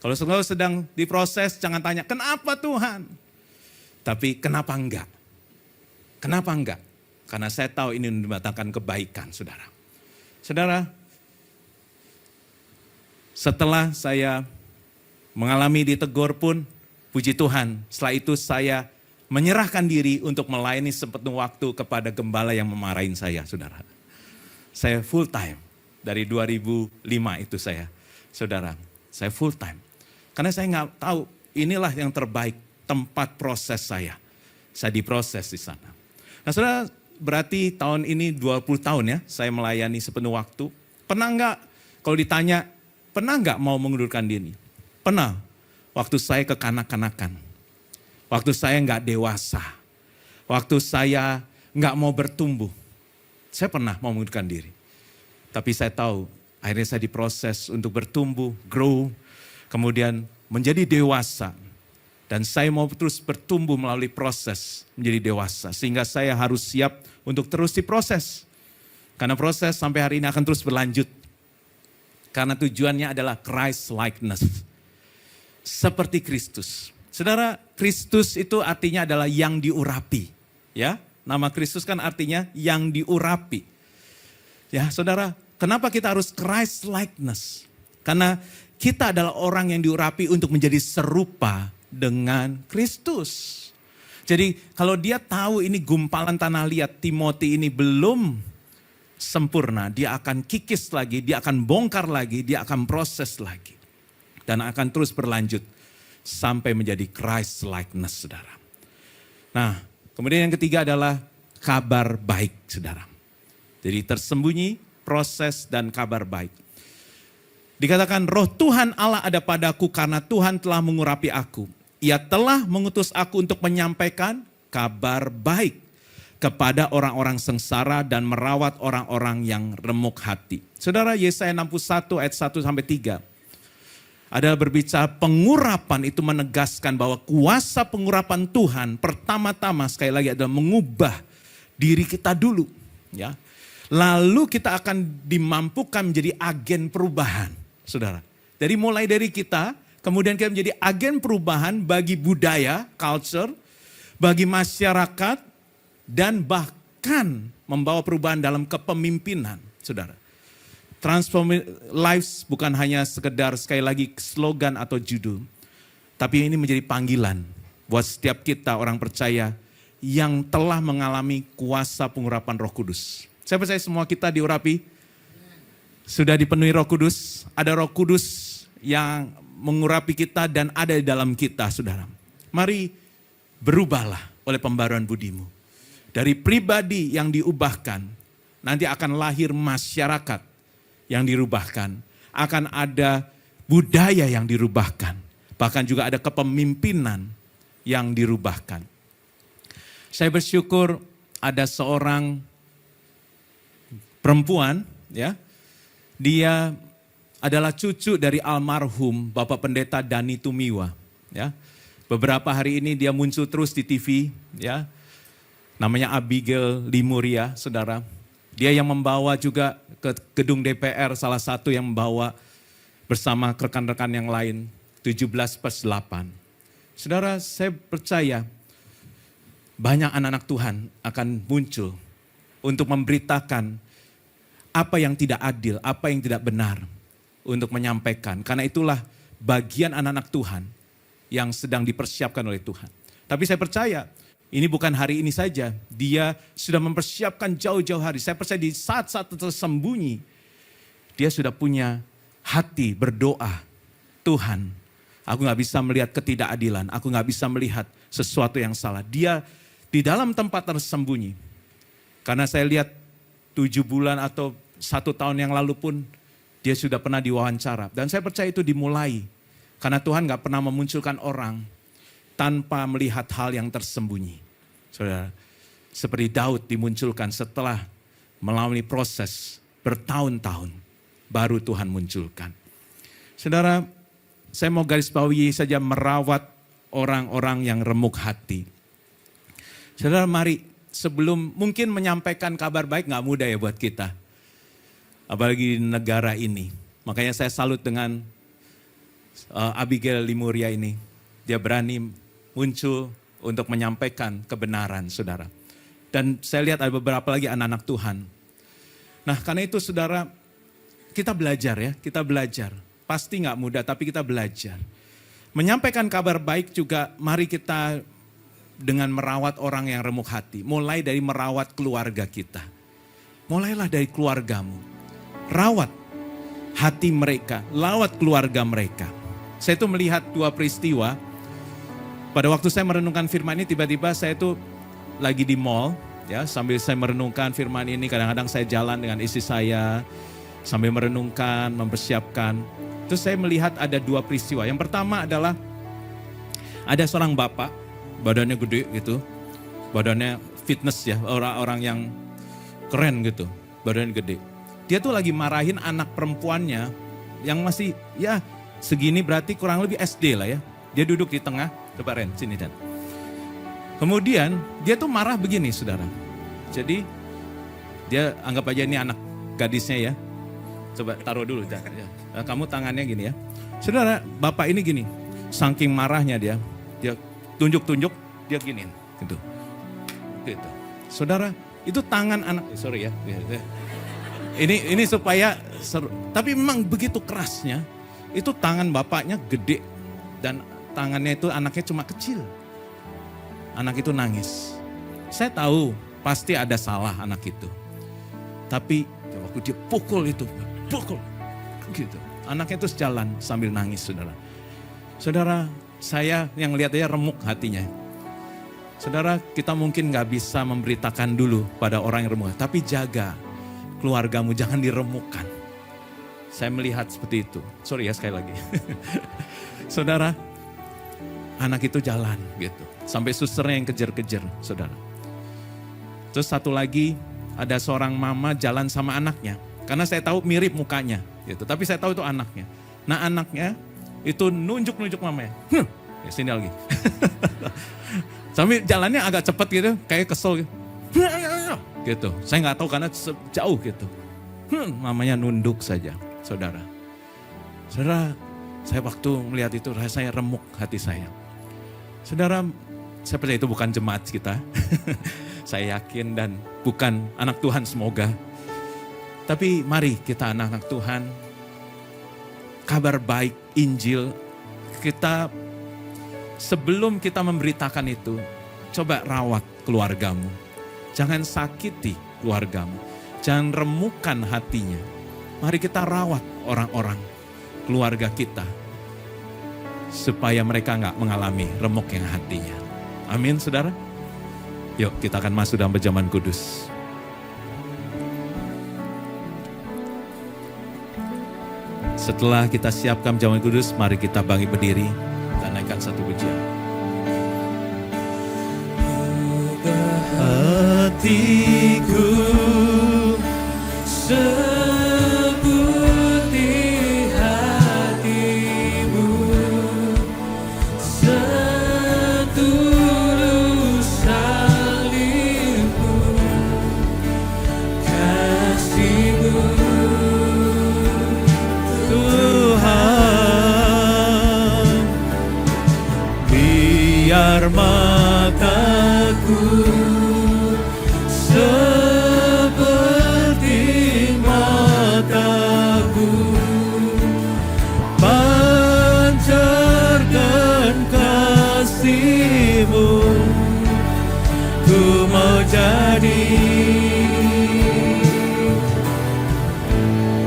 Kalau saudara sedang diproses, jangan tanya kenapa Tuhan, tapi kenapa enggak. Kenapa enggak? Karena saya tahu ini mendatangkan kebaikan, saudara. Saudara, setelah saya mengalami ditegur pun, puji Tuhan, setelah itu saya menyerahkan diri untuk melayani sepenuh waktu kepada gembala yang memarahin saya, saudara. Saya full time, dari 2005 itu saya, saudara. Saya full time. Karena saya nggak tahu, inilah yang terbaik, tempat proses saya. Saya diproses di sana. Nah saudara, berarti tahun ini 20 tahun ya, saya melayani sepenuh waktu. Pernah nggak, kalau ditanya, pernah nggak mau mengundurkan diri? Pernah. Waktu saya kekanak-kanakan, waktu saya nggak dewasa, waktu saya nggak mau bertumbuh, saya pernah mau mengundurkan diri. Tapi saya tahu akhirnya saya diproses untuk bertumbuh, grow, kemudian menjadi dewasa. Dan saya mau terus bertumbuh melalui proses menjadi dewasa. Sehingga saya harus siap untuk terus diproses. Karena proses sampai hari ini akan terus berlanjut. Karena tujuannya adalah Christ likeness. Seperti Kristus. Saudara, Kristus itu artinya adalah yang diurapi. Ya, nama Kristus kan artinya yang diurapi. Ya, saudara, kenapa kita harus Christ likeness? Karena kita adalah orang yang diurapi untuk menjadi serupa dengan Kristus. Jadi kalau dia tahu ini gumpalan tanah liat, Timothy ini belum sempurna, dia akan kikis lagi, dia akan bongkar lagi, dia akan proses lagi. Dan akan terus berlanjut sampai menjadi Christ likeness, saudara. Nah, kemudian yang ketiga adalah kabar baik, saudara. Jadi tersembunyi, proses, dan kabar baik. Dikatakan roh Tuhan Allah ada padaku karena Tuhan telah mengurapi aku. Ia telah mengutus aku untuk menyampaikan kabar baik kepada orang-orang sengsara dan merawat orang-orang yang remuk hati. Saudara, Yesaya 61 ayat 1-3. Adalah berbicara pengurapan, itu menegaskan bahwa kuasa pengurapan Tuhan pertama-tama sekali lagi adalah mengubah diri kita dulu. Ya. Lalu kita akan dimampukan menjadi agen perubahan, saudara. Jadi mulai dari kita, kemudian kita menjadi agen perubahan bagi budaya, culture, bagi masyarakat, dan bahkan membawa perubahan dalam kepemimpinan, saudara. Transform lives bukan hanya sekedar sekali lagi slogan atau judul. Tapi ini menjadi panggilan buat setiap kita orang percaya yang telah mengalami kuasa pengurapan Roh Kudus. Saya percaya semua kita diurapi, sudah dipenuhi Roh Kudus. Ada Roh Kudus yang mengurapi kita dan ada di dalam kita, saudara. Mari berubahlah oleh pembaruan budimu. Dari pribadi yang diubahkan, nanti akan lahir masyarakat yang dirubahkan, akan ada budaya yang dirubahkan, bahkan juga ada kepemimpinan yang dirubahkan. Saya bersyukur ada seorang perempuan, ya, dia adalah cucu dari almarhum Bapak Pendeta Dani Tumiwa, ya. Beberapa hari ini dia muncul terus di TV, ya. Namanya Abigail Limuria, saudara. Dia yang membawa juga ke gedung DPR, salah satu yang membawa bersama rekan-rekan yang lain, 17/8. Saudara, saya percaya banyak anak-anak Tuhan akan muncul untuk memberitakan apa yang tidak adil, apa yang tidak benar, untuk menyampaikan. Karena itulah bagian anak-anak Tuhan yang sedang dipersiapkan oleh Tuhan. Tapi saya percaya ini bukan hari ini saja. Dia sudah mempersiapkan jauh-jauh hari. Saya percaya di saat-saat tersembunyi, dia sudah punya hati berdoa. Tuhan, aku gak bisa melihat ketidakadilan. Aku gak bisa melihat sesuatu yang salah. Dia di dalam tempat tersembunyi. Karena saya lihat 7 bulan atau 1 tahun yang lalu pun, dia sudah pernah diwawancara. Dan saya percaya itu dimulai. Karena Tuhan gak pernah memunculkan orang tanpa melihat hal yang tersembunyi. Saudara, seperti Daud dimunculkan setelah melalui proses bertahun-tahun, baru Tuhan munculkan. Saudara, saya mau garis bawahi saja merawat orang-orang yang remuk hati. Saudara, mari sebelum mungkin menyampaikan kabar baik gak mudah ya buat kita. Apalagi di negara ini. Makanya saya salut dengan Abigail Limuria ini. Dia berani muncul untuk menyampaikan kebenaran, saudara. Dan saya lihat ada beberapa lagi anak-anak Tuhan. Nah, karena itu saudara, kita belajar ya, kita belajar. Pasti gak mudah, tapi kita belajar. Menyampaikan kabar baik juga, mari kita dengan merawat orang yang remuk hati. Mulai dari merawat keluarga kita. Mulailah dari keluargamu. Rawat hati mereka, lawat keluarga mereka. Saya itu melihat 2 peristiwa. Pada waktu saya merenungkan firman ini, tiba-tiba saya itu lagi di mall, ya, sambil saya merenungkan firman ini, kadang-kadang saya jalan dengan istri saya, sambil merenungkan, mempersiapkan. Terus saya melihat ada 2 peristiwa. Yang pertama adalah, ada seorang bapak, badannya gede gitu, badannya fitness ya, orang-orang yang keren gitu, badannya gede. Dia tuh lagi marahin anak perempuannya, yang masih, ya segini berarti kurang lebih SD lah ya. Dia duduk di tengah. Coba Ren, sini Dan. Kemudian dia tuh marah begini saudara. Jadi dia anggap aja ini anak gadisnya ya. Coba taruh dulu. Kamu tangannya gini ya. Saudara, bapak ini gini. Saking marahnya dia tunjuk-tunjuk, dia giniin. Gitu. Gitu. Saudara, itu tangan anak, sorry ya. Ini supaya seru. Tapi memang begitu kerasnya. Itu tangan bapaknya gede. Dan tangannya itu anaknya cuma kecil. Anak itu nangis. Saya tahu pasti ada salah anak itu. Tapi waktu dia pukul itu, pukul. Gitu. Anaknya itu sejalan sambil nangis saudara. Saudara, saya yang lihat dia remuk hatinya. Saudara, kita mungkin gak bisa memberitakan dulu pada orang yang remuk. Tapi jaga keluargamu, jangan diremukkan. Saya melihat seperti itu. Sorry ya sekali lagi. Saudara, anak itu jalan gitu. Sampai susternya yang kejar-kejar, saudara. Terus satu lagi, ada seorang mama jalan sama anaknya. Karena saya tahu mirip mukanya gitu. Tapi saya tahu itu anaknya. Nah anaknya itu nunjuk-nunjuk mamanya. Ya sini lagi. Sambil jalannya agak cepat gitu, kayak kesel gitu. Gitu. Saya nggak tahu karena jauh gitu. Mamanya nunduk saja, saudara. Saudara, saya waktu melihat itu rasanya remuk hati saya. Saudara, saya percaya itu bukan jemaat kita. Saya yakin dan bukan anak Tuhan semoga. Tapi mari kita anak-anak Tuhan, kabar baik Injil, kita sebelum kita memberitakan itu, coba rawat keluargamu. Jangan sakiti keluargamu. Jangan remukkan hatinya. Mari kita rawat orang-orang, keluarga kita. Supaya mereka gak mengalami remuknya hatinya. Amin saudara. Yuk kita akan masuk dalam perjamuan kudus. Setelah kita siapkan perjamuan kudus, mari kita bangkit berdiri dan naikkan satu pujian. Hatiku seperti hatimu, setulus salibmu, Biar mataku seperti mataku, pancarkan kasih-Mu. Ku mau jadi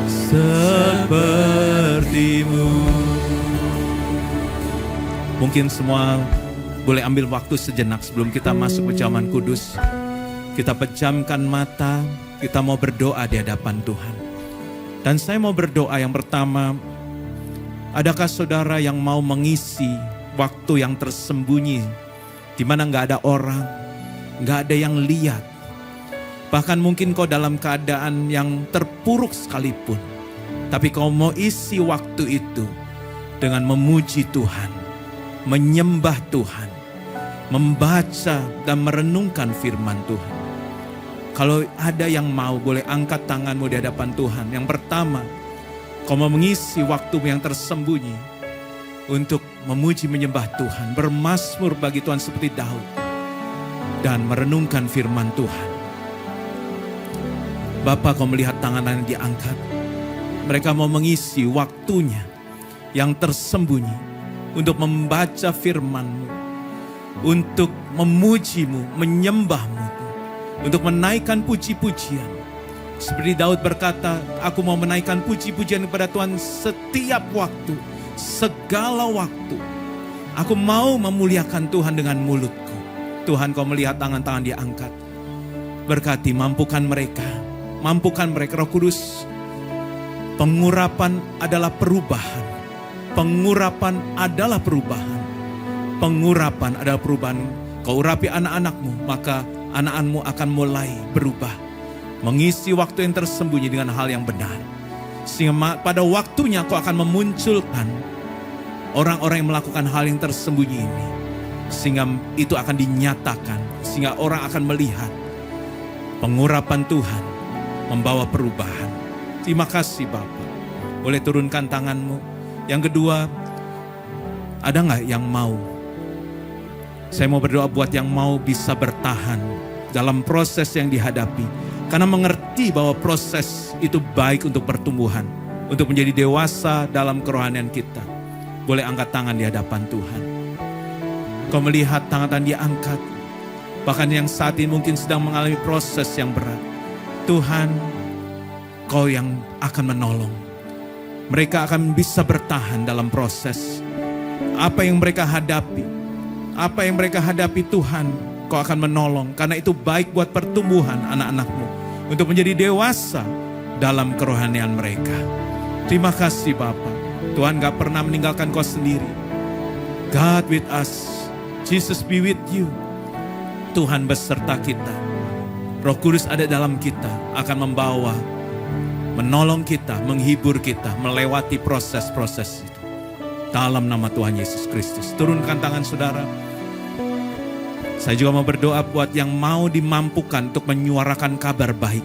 seperti-Mu. Mungkin semua boleh ambil waktu sejenak sebelum kita masuk pejaman kudus. Kita pejamkan mata, kita mau berdoa di hadapan Tuhan. Dan saya mau berdoa yang pertama, adakah saudara yang mau mengisi waktu yang tersembunyi, di mana gak ada orang, gak ada yang lihat. Bahkan mungkin kau dalam keadaan yang terpuruk sekalipun, tapi kau mau isi waktu itu dengan memuji Tuhan, menyembah Tuhan, membaca dan merenungkan firman Tuhan. Kalau ada yang mau, boleh angkat tanganmu di hadapan Tuhan. Yang pertama, kau mau mengisi waktumu yang tersembunyi untuk memuji menyembah Tuhan, bermazmur bagi Tuhan seperti Daud, dan merenungkan firman Tuhan. Bapa, kau melihat tangan yang diangkat. Mereka mau mengisi waktunya yang tersembunyi untuk membaca firman-Mu, untuk memuji-Mu, menyembah-Mu, untuk menaikkan puji-pujian. Seperti Daud berkata, aku mau menaikkan puji-pujian kepada Tuhan setiap waktu, segala waktu. Aku mau memuliakan Tuhan dengan mulutku. Tuhan, kau melihat tangan-tangan diangkat. Berkati, mampukan mereka, Roh Kudus. Pengurapan adalah perubahan. Pengurapan adalah perubahan. Pengurapan adalah perubahan. Kau urapi anak-anak-Mu, maka anak-anakmu akan mulai berubah. Mengisi waktu yang tersembunyi dengan hal yang benar. Sehingga pada waktunya kau akan memunculkan orang-orang yang melakukan hal yang tersembunyi ini. Sehingga itu akan dinyatakan. Sehingga orang akan melihat pengurapan Tuhan membawa perubahan. Terima kasih Bapa. Boleh turunkan tanganmu. Yang kedua, ada gak yang mau? Saya mau berdoa buat yang mau bisa bertahan dalam proses yang dihadapi. Karena mengerti bahwa proses itu baik untuk pertumbuhan, untuk menjadi dewasa dalam kerohanian kita. Boleh angkat tangan di hadapan Tuhan. Kau melihat tangan dia angkat. Bahkan yang saat ini mungkin sedang mengalami proses yang berat. Tuhan, Kau yang akan menolong. Mereka akan bisa bertahan dalam proses. Apa yang mereka hadapi, Tuhan, Kau akan menolong. Karena itu baik buat pertumbuhan anak-anak-Mu. Untuk menjadi dewasa dalam kerohanian mereka. Terima kasih Bapa. Tuhan gak pernah meninggalkan Kau sendiri. God with us. Jesus be with you. Tuhan beserta kita. Roh Kudus ada dalam kita. Akan membawa, menolong kita, menghibur kita, melewati proses-proses itu. Dalam nama Tuhan Yesus Kristus. Turunkan tangan saudara. Saya juga mau berdoa buat yang mau dimampukan untuk menyuarakan kabar baik.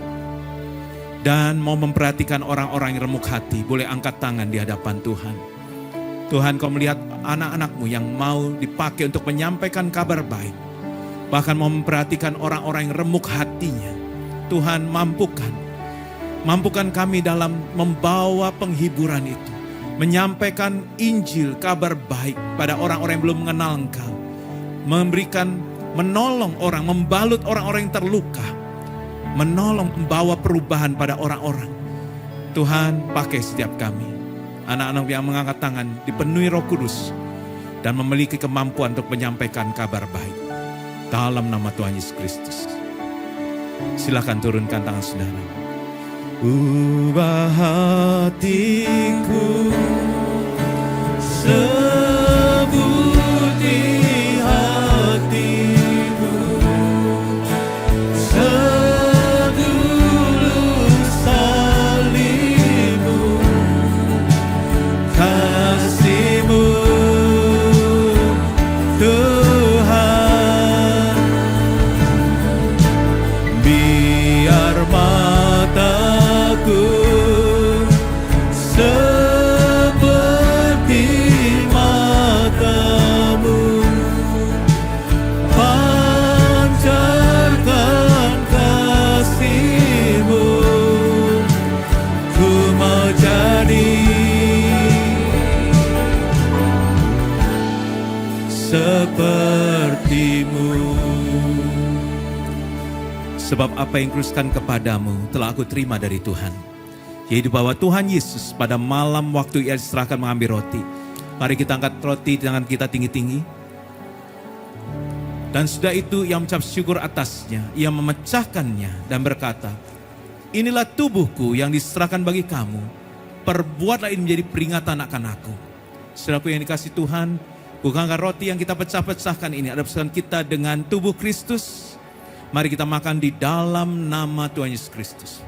Dan mau memperhatikan orang-orang yang remuk hati. Boleh angkat tangan di hadapan Tuhan. Tuhan, Kau melihat anak-anak-Mu yang mau dipakai untuk menyampaikan kabar baik. Bahkan mau memperhatikan orang-orang yang remuk hatinya. Tuhan, mampukan. Mampukan kami dalam membawa penghiburan itu. Menyampaikan Injil, kabar baik pada orang-orang yang belum mengenal Engkau. Menolong orang, membalut orang-orang yang terluka. Menolong, membawa perubahan pada orang-orang. Tuhan, pakai setiap kami. Anak-anak yang mengangkat tangan, dipenuhi Roh Kudus. Dan memiliki kemampuan untuk menyampaikan kabar baik. Dalam nama Tuhan Yesus Kristus. Silakan turunkan tangan saudara. Ubah hatiku seperti hatimu, setulus salibmu, kasih-Mu Tuhan. Biar mataku seperti sepertimu. Sebab apa yang kuruskan kepadamu telah aku terima dari Tuhan, yaitu bahwa Tuhan Yesus pada malam waktu ia diserahkan mengambil roti. Mari kita angkat roti di tangan kita tinggi-tinggi. Dan sudah itu ia mengucap syukur atasnya, ia memecahkannya dan berkata, inilah tubuhku yang diserahkan bagi kamu, perbuatlah ini menjadi peringatan akan aku. Saudaraku yang dikasih Tuhan, bukankah roti yang kita pecah-pecahkan ini adalah persatuan kita dengan tubuh Kristus? Mari kita makan di dalam nama Tuhan Yesus Kristus.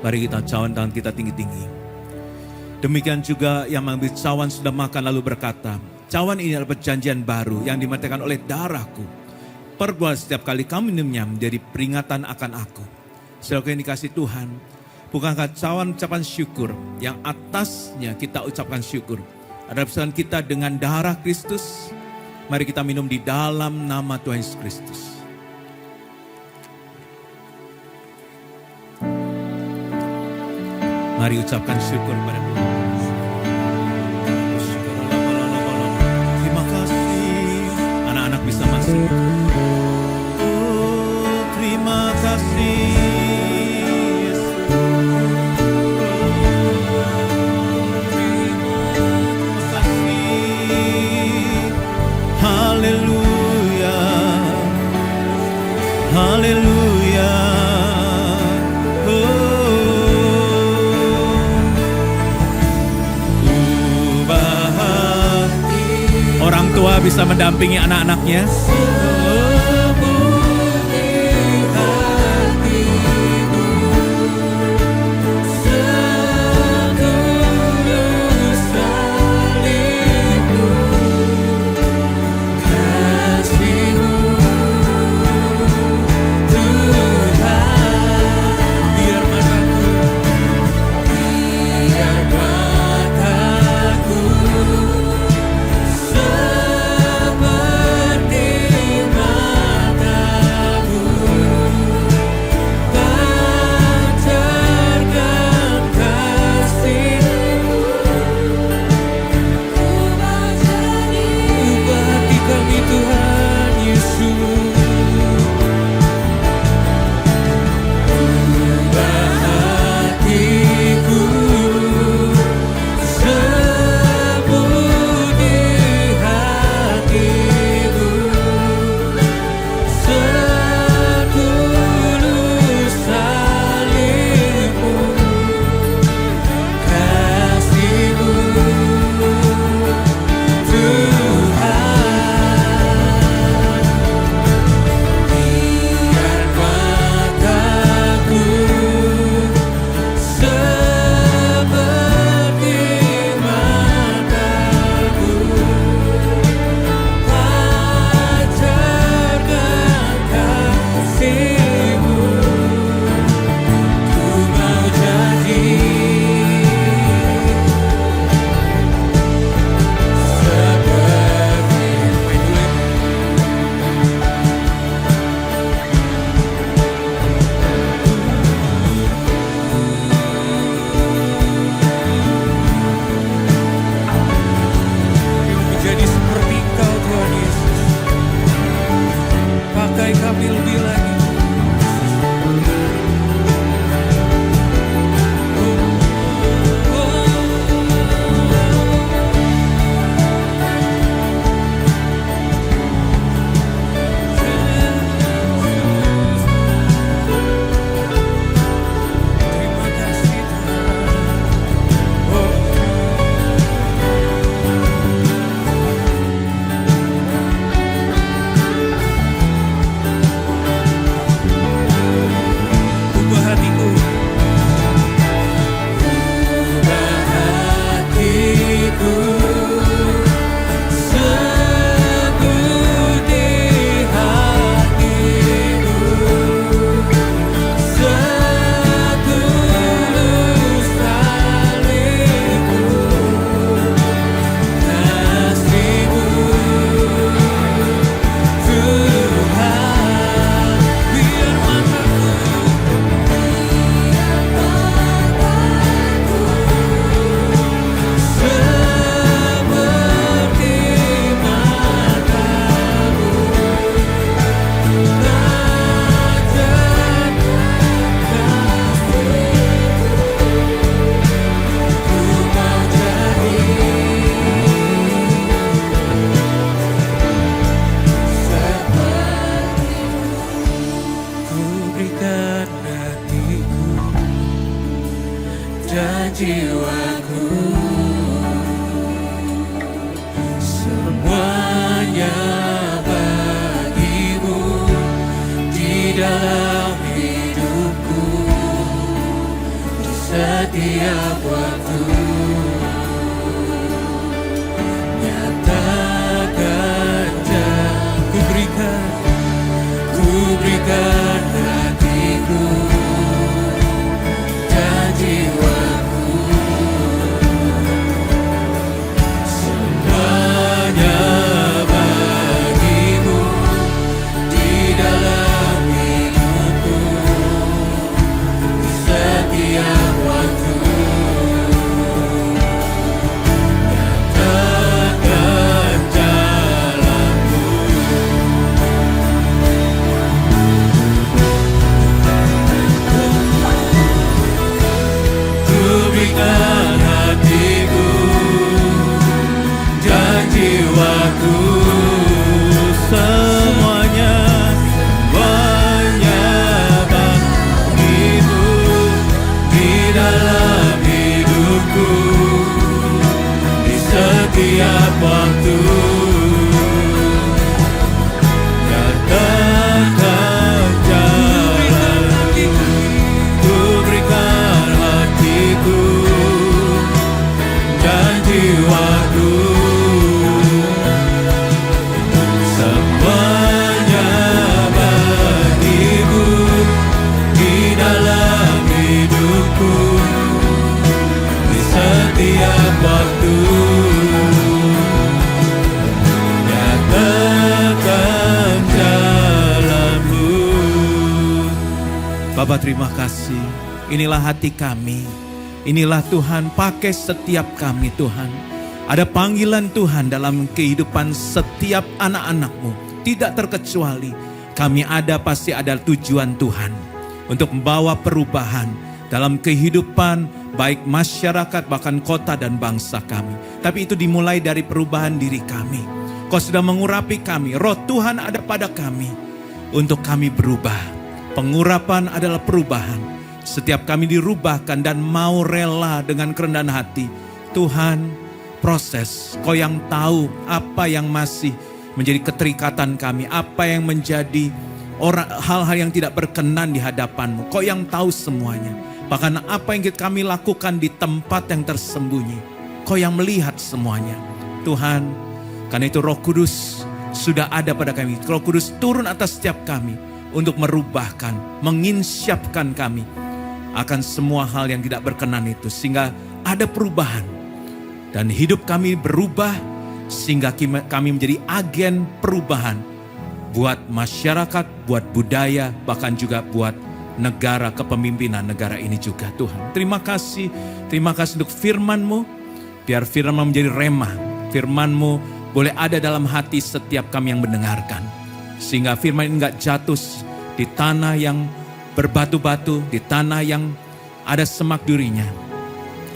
Mari kita cawan tangan kita tinggi-tinggi. Demikian juga yang mengambil cawan sudah makan lalu berkata, cawan ini adalah perjanjian baru yang dimatikan oleh darahku. Perbuat setiap kali kamu minumnya menjadi peringatan akan aku. Saudara yang dikasih Tuhan, bukankah cawan ucapan syukur yang atasnya kita ucapkan syukur adalah persatuan kita dengan darah Kristus? Mari kita minum di dalam nama Tuhan Yesus Kristus. Mari ucapkan syukur pada Tuhan. Terima kasih. Anak-anak bisa masuk. Oh, terima kasih. Haleluya, haleluya. Orang tua bisa mendampingi anak-anaknya. Seperti jiwaku, semuanya bagimu di dalam hidupku, di setiap waktu. Nyatakan ku berikan hatiku dan jiwaku, semuanya bagimu di dalam hidupku, di setiap waktu. Nyatakan jalanmu, ku berikan hatiku dan jiwaku, Semuanya bagimu di dalam hidupku, di setiap waktu. Katakan jalanku, ku berikan hatiku dan jiwaku, semuanya bagimu di dalam hidupku, di setiap waktu. Nyatakan jalanmu. Bapa, terima kasih. Inilah hati kami. Inilah Tuhan, pakai setiap kami Tuhan. Ada panggilan Tuhan dalam kehidupan setiap anak-anak-Mu. Tidak terkecuali. Kami ada, pasti ada tujuan Tuhan. Untuk membawa perubahan dalam kehidupan baik masyarakat, bahkan kota dan bangsa kami. Tapi itu dimulai dari perubahan diri kami. Kau sudah mengurapi kami. Roh Tuhan ada pada kami. Untuk kami berubah. Pengurapan adalah perubahan. Setiap kami dirubahkan dan mau rela dengan kerendahan hati. Tuhan, proses. Kau yang tahu apa yang masih menjadi keterikatan kami. Apa yang menjadi hal-hal yang tidak berkenan di hadapan-Mu. Kau yang tahu semuanya. Bahkan apa yang kami lakukan di tempat yang tersembunyi. Kau yang melihat semuanya. Tuhan, karena itu Roh Kudus sudah ada pada kami. Roh Kudus turun atas setiap kami untuk merubahkan, menginsyapkan kami akan semua hal yang tidak berkenan itu. Sehingga ada perubahan. Dan hidup kami berubah sehingga kami menjadi agen perubahan. Buat masyarakat, buat budaya, bahkan juga buat negara, kepemimpinan negara ini juga Tuhan. Terima kasih untuk firman-Mu. Biar firman menjadi remah. Firman-Mu boleh ada dalam hati setiap kami yang mendengarkan. Sehingga firman ini enggak jatuh di tanah yang berbatu-batu, di tanah yang ada semak durinya,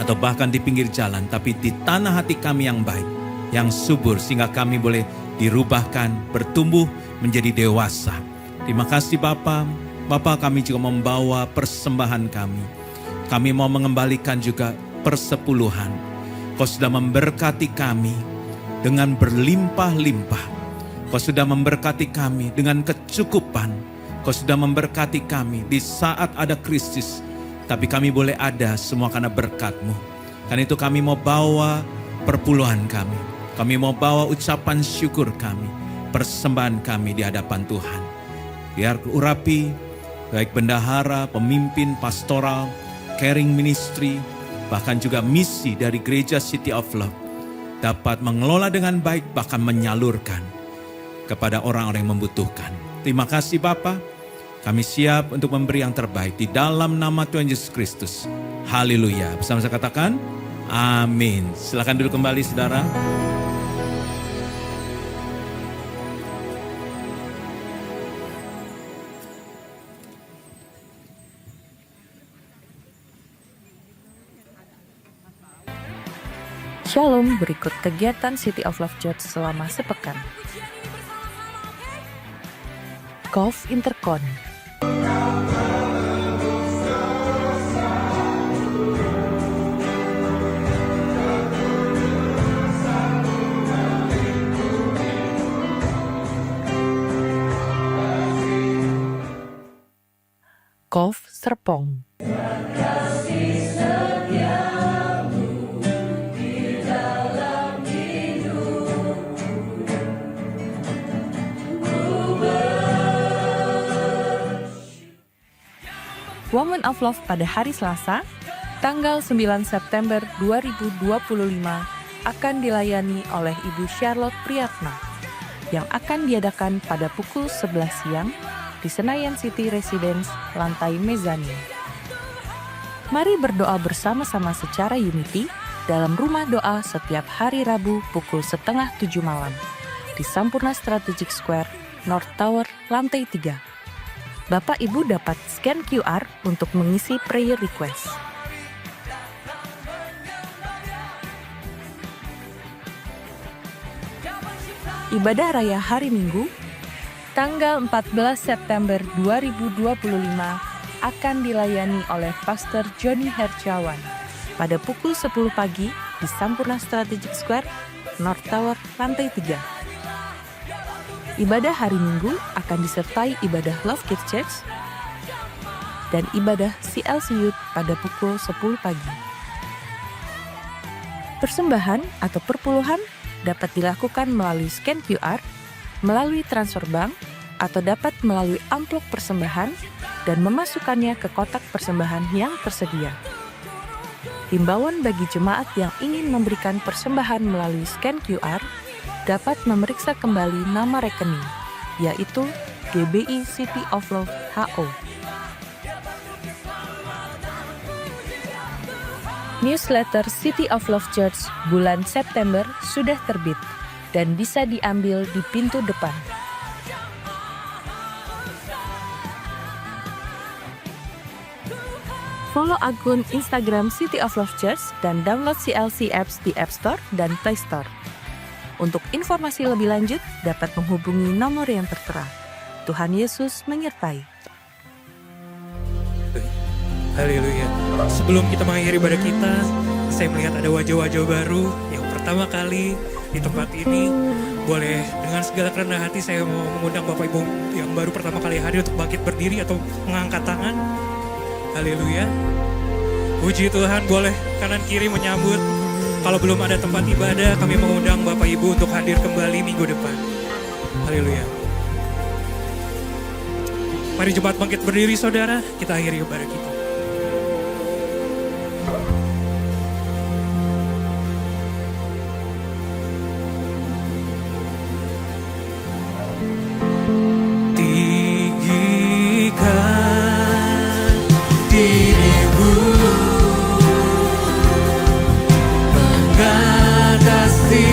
atau bahkan di pinggir jalan, tapi di tanah hati kami yang baik, yang subur, sehingga kami boleh dirubahkan, bertumbuh menjadi dewasa. Terima kasih Bapa. Bapa, kami juga membawa persembahan kami. Kami mau mengembalikan juga persepuluhan. Kau sudah memberkati kami dengan berlimpah-limpah. Kau sudah memberkati kami dengan kecukupan. Kau sudah memberkati kami di saat ada krisis. Tapi kami boleh ada semua karena berkat-Mu. Karena itu kami mau bawa perpuluhan kami. Kami mau bawa ucapan syukur kami. Persembahan kami di hadapan Tuhan. Biar urapi baik bendahara, pemimpin pastoral, caring ministry, bahkan juga misi dari Gereja City of Love dapat mengelola dengan baik, bahkan menyalurkan kepada orang-orang yang membutuhkan. Terima kasih Bapa. Kami siap untuk memberi yang terbaik di dalam nama Tuhan Yesus Kristus. Haleluya. Bersama saya katakan, amin. Silakan duduk kembali saudara. Shalom, berikut kegiatan City of Love Church selama sepekan. Golf Intercon. Golf Serpong. Woman of Love pada hari Selasa, tanggal 9 September 2025 akan dilayani oleh Ibu Charlotte Priyatna yang akan diadakan pada pukul 11 siang di Senayan City Residence, lantai mezanin. Mari berdoa bersama-sama secara unity dalam rumah doa setiap hari Rabu pukul 6:30 malam di Sampurna Strategic Square, North Tower, lantai 3. Bapak Ibu dapat scan QR untuk mengisi prayer request. Ibadah Raya Hari Minggu, tanggal 14 September 2025 akan dilayani oleh Pastor Johnny Hercawan pada pukul 10 pagi di Sampurna Strategic Square, North Tower, lantai 3. Ibadah hari Minggu akan disertai ibadah Love Kids Church dan ibadah CLC Youth pada pukul 10 pagi. Persembahan atau perpuluhan dapat dilakukan melalui scan QR, melalui transfer bank, atau dapat melalui amplop persembahan dan memasukkannya ke kotak persembahan yang tersedia. Himbauan bagi jemaat yang ingin memberikan persembahan melalui scan QR dapat memeriksa kembali nama rekening, yaitu GBI City of Love HO. Newsletter City of Love Church bulan September sudah terbit dan bisa diambil di pintu depan. Follow akun Instagram City of Love Church dan download CLC Apps di App Store dan Play Store. Untuk informasi lebih lanjut, dapat menghubungi nomor yang tertera. Tuhan Yesus menyertai. Haleluya. Sebelum kita mengakhiri ibadah kita, saya melihat ada wajah-wajah baru yang pertama kali di tempat ini. Boleh dengan segala kerendahan hati saya mau mengundang Bapak Ibu yang baru pertama kali hadir untuk bangkit berdiri atau mengangkat tangan. Haleluya. Puji Tuhan, boleh kanan kiri menyambut. Kalau belum ada tempat ibadah, kami mengundang Bapak Ibu untuk hadir kembali minggu depan. Haleluya. Mari cepat bangkit berdiri saudara, kita akhiri ibadah kita. Tinggikan dirimu, mengatasi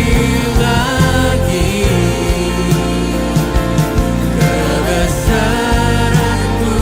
lagi kebesaran-Mu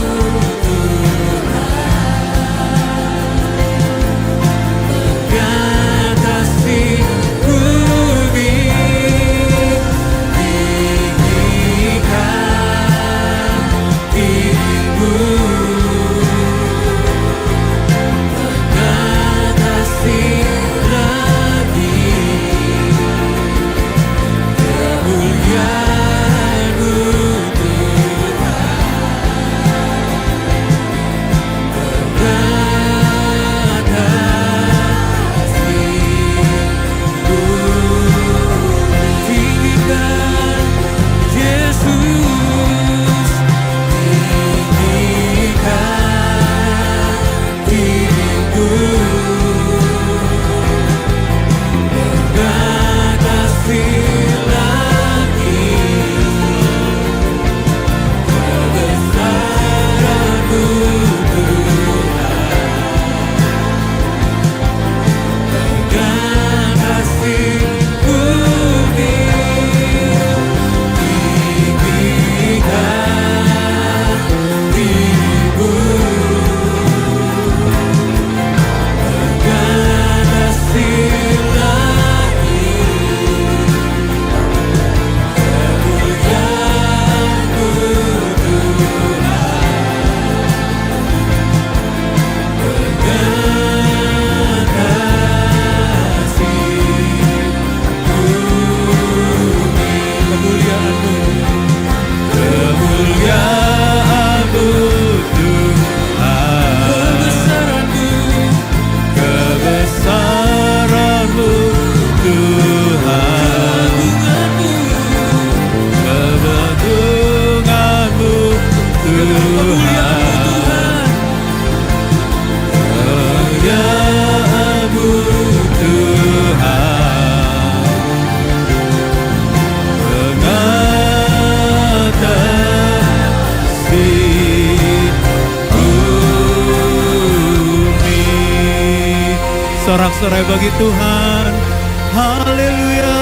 kemuliaan-Mu Sorak-sorai bagi Tuhan. Haleluya.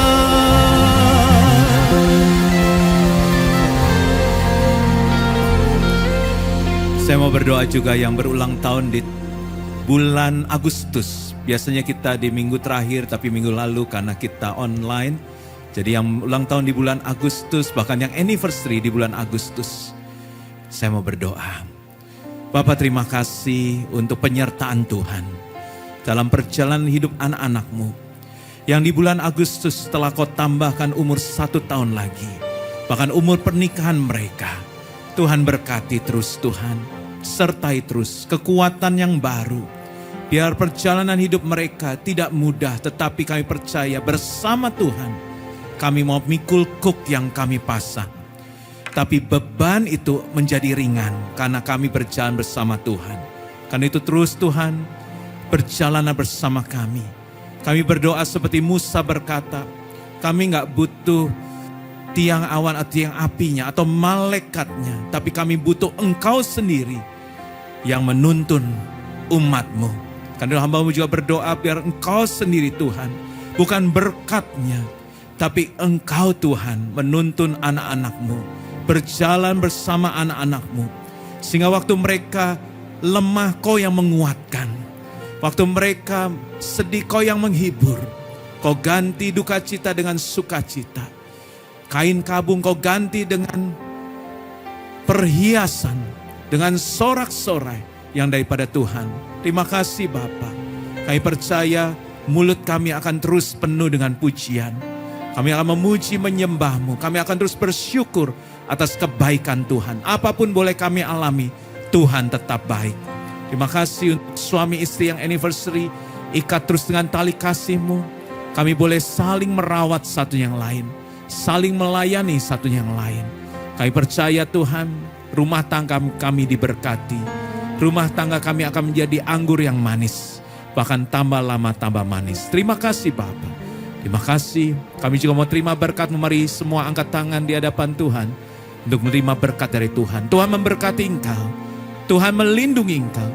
Saya mau berdoa juga yang berulang tahun di bulan Agustus. Biasanya kita di minggu terakhir, tapi minggu lalu karena kita online. Jadi yang ulang tahun di bulan Agustus, bahkan yang anniversary di bulan Agustus. Saya mau berdoa. Bapak, terima kasih untuk penyertaan Tuhan dalam perjalanan hidup anak-anak-Mu. Yang di bulan Agustus telah Kau tambahkan umur 1 tahun lagi. Bahkan umur pernikahan mereka. Tuhan berkati terus Tuhan. Sertai terus kekuatan yang baru. Biar perjalanan hidup mereka tidak mudah, tetapi kami percaya bersama Tuhan kami mau mikul kuk yang kami pasang. Tapi beban itu menjadi ringan karena kami berjalan bersama Tuhan. Karena itu terus Tuhan berjalan bersama kami. Kami berdoa seperti Musa berkata, kami gak butuh tiang awan atau tiang apinya atau malaikatnya, tapi kami butuh Engkau sendiri yang menuntun umat-Mu. Karena hamba-Mu juga berdoa biar Engkau sendiri Tuhan, bukan berkat-Nya, tapi Engkau Tuhan menuntun anak-anak-Mu, berjalan bersama anak-anak-Mu. Sehingga waktu mereka lemah Kau yang menguatkan, waktu mereka sedih Kau yang menghibur. Kau ganti duka cita dengan sukacita. Kain kabung Kau ganti dengan perhiasan, dengan sorak-sorai yang daripada Tuhan. Terima kasih Bapa. Kami percaya mulut kami akan terus penuh dengan pujian. Kami akan memuji menyembah-Mu. Kami akan terus bersyukur atas kebaikan Tuhan. Apapun boleh kami alami, Tuhan tetap baik. Terima kasih untuk suami istri yang anniversary. Ikat terus dengan tali kasih-Mu. Kami boleh saling merawat satu yang lain. Saling melayani satu yang lain. Kami percaya Tuhan, rumah tangga kami diberkati. Rumah tangga kami akan menjadi anggur yang manis. Bahkan tambah lama tambah manis. Terima kasih Bapa. Terima kasih. Kami juga mau terima berkat. Mari semua angkat tangan di hadapan Tuhan. Untuk menerima berkat dari Tuhan. Tuhan memberkati engkau. Tuhan melindungi engkau.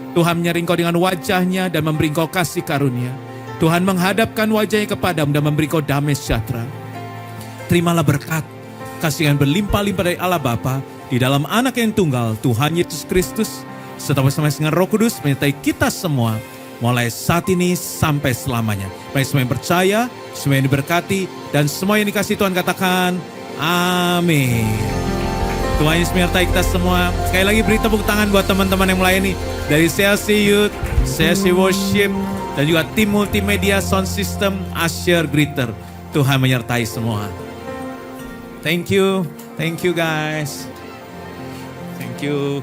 Tuhan menyering engkau dengan wajahnya dan memberi engkau kasih karunia. Tuhan menghadapkan wajahnya kepadamu dan memberi engkau damai sejahtera. Terimalah berkat, kasih yang berlimpah-limpah dari Allah Bapa di dalam Anak yang tunggal Tuhan Yesus Kristus serta bersama dengan Roh Kudus menyertai kita semua mulai saat ini sampai selamanya. Baik semua yang percaya, semua yang diberkati dan semua yang dikasih Tuhan katakan amin. Tuhan Yesus menyertai kita semua. Sekali lagi beri tepuk tangan buat teman-teman yang melayani dari CLC Youth, CLC Worship dan juga tim multimedia sound system Asher Greeter. Tuhan menyertai semua. Thank you guys. Thank you.